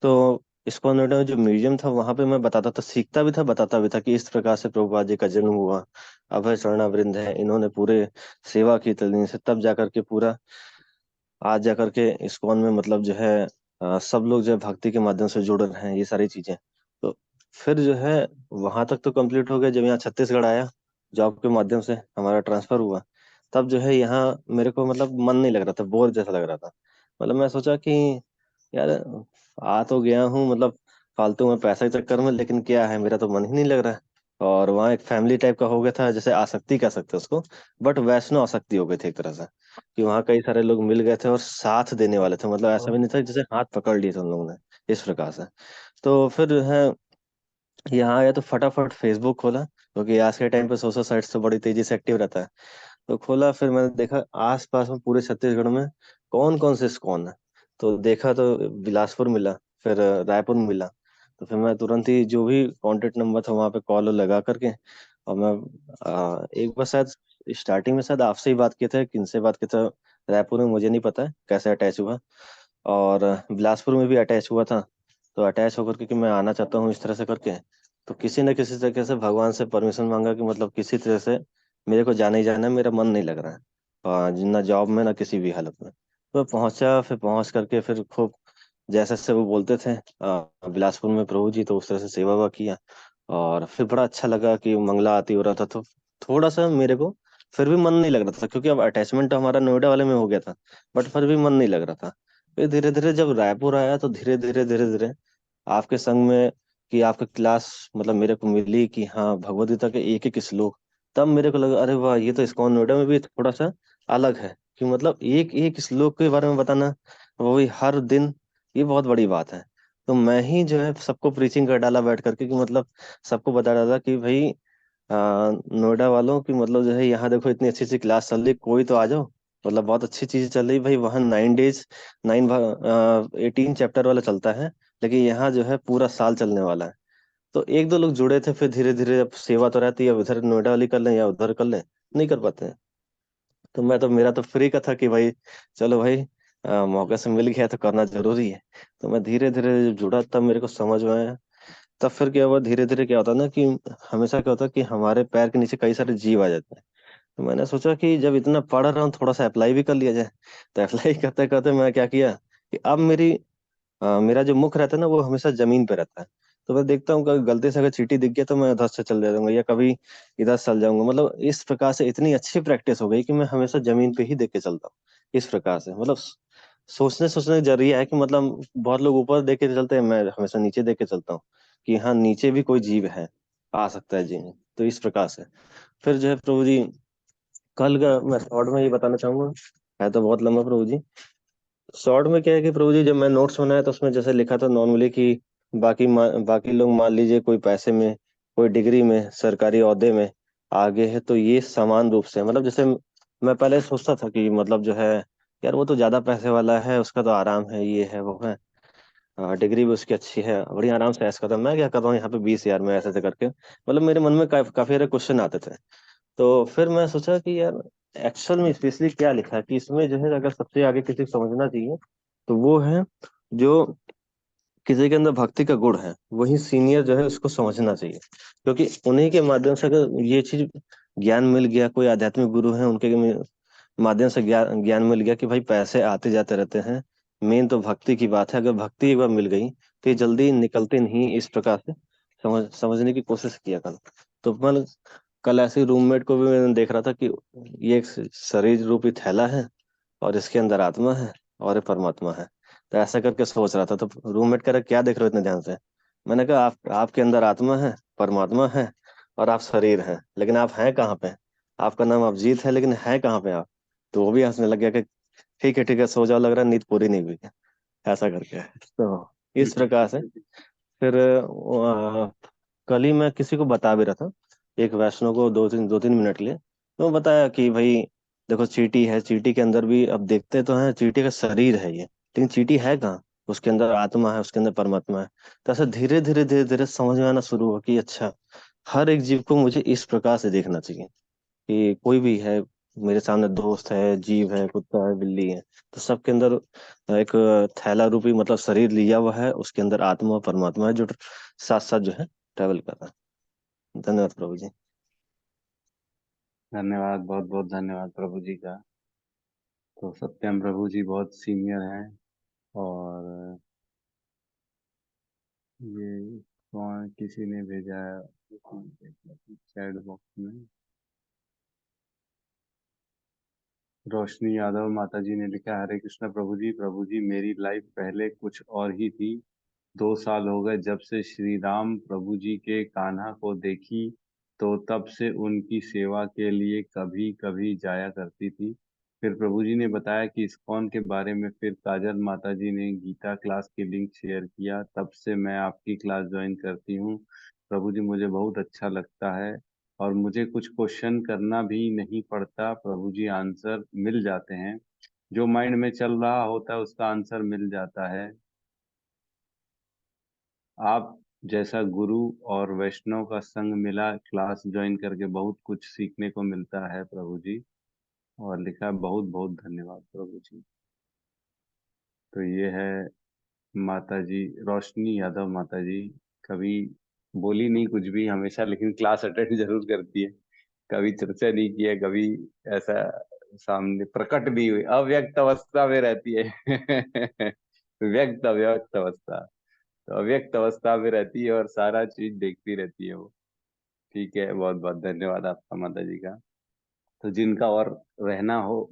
तो इसको नोएडा में जो म्यूजियम था वहां पे मैं बताता था, सीखता भी था, बताता भी था कि इस प्रकार से प्रभुपाद जी का जन्म हुआ। अभय शरणावृंद है, इन्होंने पूरे सेवा की तल्लीन से, तब जाकर के पूरा आज जाकर के इस्कॉन में मतलब जो है सब लोग जो है भक्ति के माध्यम से जुड़ रहे हैं, ये सारी चीजें। तो फिर जो है वहां तक तो कंप्लीट हो गया। जब यहाँ छत्तीसगढ़ आया, जॉब के माध्यम से हमारा ट्रांसफर हुआ, तब जो है यहाँ मेरे को मतलब मन नहीं लग रहा था, बोर जैसा लग रहा था। मतलब मैं सोचा कि यार आ तो गया हूँ मतलब फालतू में पैसा के चक्कर में, लेकिन क्या है मेरा तो मन ही नहीं लग रहा है। और वहाँ एक फैमिली टाइप का हो गया था, जैसे आसक्ति कह सकते हैं उसको, बट वैष्णव आसक्ति हो गई थी एक तरह से, कि वहाँ कई सारे लोग मिल गए थे और साथ देने वाले थे। मतलब ऐसा भी नहीं था कि जैसे हाथ पकड़ लिए थे उन लोगों ने, इस प्रकार से। तो फिर जो है यहाँ आया तो फटाफट फेसबुक खोला, क्योंकि आज के टाइम पे सोशल साइट्स तो बड़ी तेजी से एक्टिव रहता है। तो खोला, फिर मैंने देखा आस पास में पूरे छत्तीसगढ़ में कौन कौन से इस्कॉन है। तो देखा तो बिलासपुर मिला, फिर रायपुर मिला। तो फिर मैं तुरंत ही जो भी कांटेक्ट नंबर था वहां पे कॉल लगा करके, और मैं एक बार शायद स्टार्टिंग में शायद आपसे ही बात किए थे, किनसे बात किया था रायपुर में मुझे नहीं पता है कैसे अटैच हुआ, और बिलासपुर में भी अटैच हुआ था। तो अटैच होकर के कि मैं आना चाहता हूँ इस तरह से करके, तो किसी न किसी तरीके से भगवान से परमिशन मांगा कि मतलब किसी तरह से मेरे को जाना ही जाना है, मेरा मन नहीं लग रहा है ना जॉब में ना किसी भी हालत में। तो पहुंचा, फिर पहुंच करके फिर खूब जैसे जैसे वो बोलते थे बिलासपुर में प्रभु जी, तो उस तरह से सेवा हुआ किया। और फिर बड़ा अच्छा लगा कि मंगला आरती हो रहा था। तो थोड़ा सा मेरे को फिर भी मन नहीं लग रहा था, क्योंकि अब अटैचमेंट तो हमारा नोएडा वाले में हो गया था, बट फिर भी मन नहीं लग रहा था। फिर धीरे धीरे जब रायपुर आया तो धीरे धीरे धीरे धीरे आपके संग में कि आपकी क्लास मतलब मेरे को मिली कि हाँ भगवद गीता के एक एक श्लोक, तब मेरे को लगा अरे वाह, ये तो इस्कॉन नोएडा में भी थोड़ा सा अलग है, कि मतलब एक एक श्लोक के बारे में बताना, वो भी हर दिन, ये बहुत बड़ी बात है। तो मैं ही जो है सबको प्रीचिंग कर डाला बैठ करके, कि मतलब सबको बता रहा था कि भाई नोएडा वालों की मतलब जो है यहाँ देखो इतनी अच्छी अच्छी क्लास चल रही, कोई तो आ जाओ। मतलब बहुत अच्छी चीज चल रही भाई, वहाँ 9 डेज 18 चैप्टर वाला चलता है, लेकिन यहाँ जो है पूरा साल चलने वाला है। तो एक दो लोग जुड़े थे, फिर धीरे धीरे अब सेवा तो रहती है, अब इधर नोएडा वाली कर लें या उधर कर लें, नहीं कर पाते हैं। तो मैं तो मेरा तो फ्री का था कि भाई चलो भाई मौका से मिल गया तो करना जरूरी है। तो मैं धीरे धीरे जब जुड़ा तब मेरे को समझ में आया। तब फिर क्या हुआ, धीरे धीरे क्या होता है ना कि हमेशा क्या होता है कि हमारे पैर के नीचे कई सारे जीव आ जाते हैं। तो मैंने सोचा कि जब इतना पढ़ रहा हूँ थोड़ा सा अप्लाई भी कर लिया जाए। तो अप्लाई करते करते मैं क्या किया कि अब मेरा जो मुख रहता है ना वो हमेशा जमीन पे रहता है। तो मैं देखता हूँ कि गलती से अगर चींटी दिख गया तो मैं उधर से चल जाऊंगा, या कभी इधर चल जाऊंगा। मतलब इस प्रकार से इतनी अच्छी प्रैक्टिस हो गई कि मैं हमेशा जमीन पे ही देख के चलता हूँ। इस प्रकार से मतलब सोचने सोचने का जरिया है कि मतलब बहुत लोग ऊपर देख के चलते हैं, मैं हमेशा नीचे देख के चलता हूँ कि हाँ नीचे भी कोई जीव है, आ सकता है जी। तो इस प्रकार से फिर जो है प्रभु जी, कल का मैं शॉर्ट में ये बताना चाहूंगा, है तो बहुत लंबा प्रभु जी। शॉर्ट में क्या है कि प्रभु जी जब मैं नोट्स बनाया तो उसमें जैसे लिखा था नॉर्मली कि बाकी लोग मान लीजिए कोई पैसे में, कोई डिग्री में, सरकारी ओहदे में आगे है, तो ये समान रूप से मतलब जैसे मैं पहले सोचता था कि मतलब जो है यार वो तो ज्यादा पैसे वाला है, उसका तो आराम है, ये है वो है, डिग्री भी उसकी अच्छी है, बड़ी आराम से ऐसा करता, मैं क्या कर रहा हूँ यहाँ पे 20,000 में, ऐसे ऐसे करके मतलब मेरे मन में काफी सारे क्वेश्चन आते थे। तो फिर मैं सोचा कि यार एक्चुअल में स्पेशली क्या लिखा है, कि इसमें जो है अगर सबसे आगे किसी को समझना चाहिए तो वो है जो किसी के अंदर भक्ति का गुण है, वही सीनियर जो है उसको समझना चाहिए। क्योंकि उन्हीं के माध्यम से अगर ये चीज ज्ञान मिल गया, कोई आध्यात्मिक गुरु है उनके माध्यम से ज्ञान ज्ञान मिल गया कि भाई पैसे आते जाते रहते हैं, मेन तो भक्ति की बात है। अगर भक्ति एक बार मिल गई तो ये जल्दी निकलते नहीं, इस प्रकार से समझने की कोशिश किया कर। तो मैं कल ऐसे रूममेट को भी मैंने देख रहा था कि ये एक शरीर रूपी थैला है और इसके अंदर आत्मा है और ये परमात्मा है। तो ऐसा करके सोच रहा था, तो रूममेट कह रहा क्या देख रहे हो इतने ध्यान से। मैंने कहा आपके अंदर आत्मा है, परमात्मा है और आप शरीर हैं, लेकिन आप हैं कहाँ पे? आपका नाम अभिजीत है लेकिन है कहाँ पे आप? तो वो भी हंसने लग गया कि ठीक है सो जाओ, लग रहा है नींद पूरी नहीं हुई है, ऐसा करके। तो इस प्रकार से फिर कल ही मैं किसी को बता भी रहा था, एक वैष्णव को, 2-3 मिनट के लिए। तो बताया कि भाई देखो चींटी है, चींटी के अंदर भी अब देखते तो हैं, चींटी का शरीर है ये, लेकिन चींटी है कहाँ? उसके अंदर आत्मा है, उसके अंदर परमात्मा है। तो ऐसे धीरे धीरे समझ में आना शुरू हुआ कि अच्छा, हर एक जीव को मुझे इस प्रकार से देखना चाहिए कि कोई भी है, मेरे सामने दोस्त है, जीव है, कुत्ता है, बिल्ली है, तो सबके अंदर एक थैला रूपी मतलब शरीर लिया हुआ है, उसके अंदर आत्मा और परमात्मा है जो साथ साथ जो है ट्रेवल कर रहा है। धन्यवाद प्रभु जी। धन्यवाद, बहुत बहुत धन्यवाद प्रभु जी का। तो सत्यम प्रभु जी बहुत सीनियर हैं, और ये कौन किसी ने भेजा है चैट बॉक्स में, रोशनी यादव माता जी ने लिखा, हरे कृष्णा प्रभु जी मेरी लाइफ पहले कुछ और ही थी। 2 साल हो गए जब से श्री राम प्रभु जी के कान्हा को देखी, तो तब से उनकी सेवा के लिए कभी कभी जाया करती थी। फिर प्रभु जी ने बताया कि इस्कॉन के बारे में, फिर काजल माता जी ने गीता क्लास की लिंक शेयर किया, तब से मैं आपकी क्लास ज्वाइन करती हूँ। प्रभु जी मुझे बहुत अच्छा लगता है, और मुझे कुछ क्वेश्चन करना भी नहीं पड़ता, प्रभु जी आंसर मिल जाते हैं। जो माइंड में चल रहा होता है उसका आंसर मिल जाता है। आप जैसा गुरु और वैष्णव का संग मिला, क्लास ज्वाइन करके बहुत कुछ सीखने को मिलता है प्रभु जी। और लिखा, बहुत बहुत धन्यवाद प्रभु जी। तो ये है माता जी, रोशनी यादव माता जी। कभी बोली नहीं कुछ भी हमेशा, लेकिन क्लास अटेंड जरूर करती है। कभी चर्चा नहीं की है, कभी ऐसा सामने प्रकट भी हुई, अव्यक्त अवस्था में रहती है व्यक्त अव्यक्त अवस्था, तो अव्यक्त अवस्था में रहती है और सारा चीज देखती रहती है वो। ठीक है, बहुत बहुत धन्यवाद आपका माता जी का। तो जिनका और रहना हो,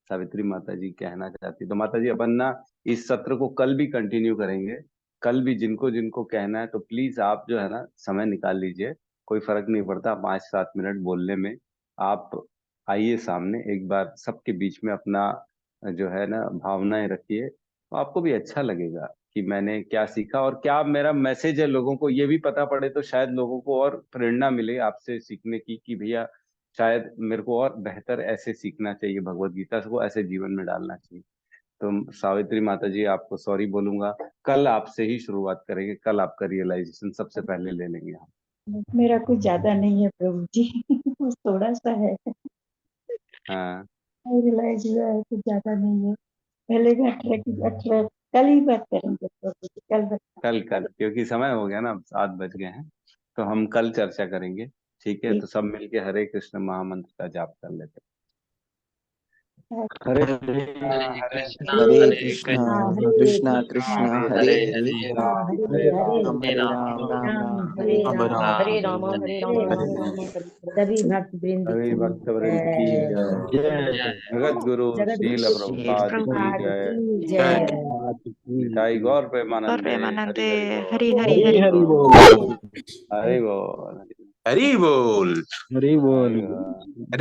सावित्री माता जी कहना चाहती, तो माता जी अपन ना इस सत्र को कल भी कंटिन्यू करेंगे। कल भी जिनको जिनको कहना है तो प्लीज आप जो है ना समय निकाल लीजिए, कोई फर्क नहीं पड़ता, 5-7 मिनट बोलने में। आप आइए सामने, एक बार सबके बीच में अपना जो है ना भावनाएं रखिए, तो आपको भी अच्छा लगेगा कि मैंने क्या सीखा और क्या मेरा मैसेज है लोगों को, ये भी पता पड़े तो शायद लोगों को और प्रेरणा मिले आपसे सीखने की, कि भैया शायद मेरे को और बेहतर ऐसे सीखना चाहिए, भगवत गीता को ऐसे जीवन में डालना चाहिए। तो सावित्री माता जी आपको सॉरी बोलूंगा, कल आपसे ही शुरुआत करेंगे, कल आपका रियलाइजेशन सबसे पहले ले लेंगे हम। मेरा कुछ ज्यादा नहीं है प्रभु जी बस थोड़ा सा है, हाँ रियलाइज हुआ है, कुछ ज्यादा नहीं है। पहले का ट्रैक कल ही बात करेंगे प्रभु जी, कल कल क्योंकि समय हो गया ना, अब 7 बज गए हैं, तो हम कल चर्चा करेंगे। ठीक है, तो सब मिलके हरे कृष्ण महामंत्र का जाप कर लेते हैं। हरे हरे हरे कृष्णा कृष्ण कृष्णा कृष्णा हरे हरे राम हरे राम हरे राम राम हरे राम राम राम हरे राम राम हरे हरे हरे। सभी भक्त वृंद हरि की भक्त वृंद की जय, जय, जगत गुरु जगत शील गुरु शील प्रभुपाद की प्रभुपाद जय, की जय। निताई गौर और प्रेमानंदे, प्रेमानंदे, हरि हरि हरि हरि बोल, हरि हरि बोल। बोल, हरि बोल, हरी बोल। हरि बोल।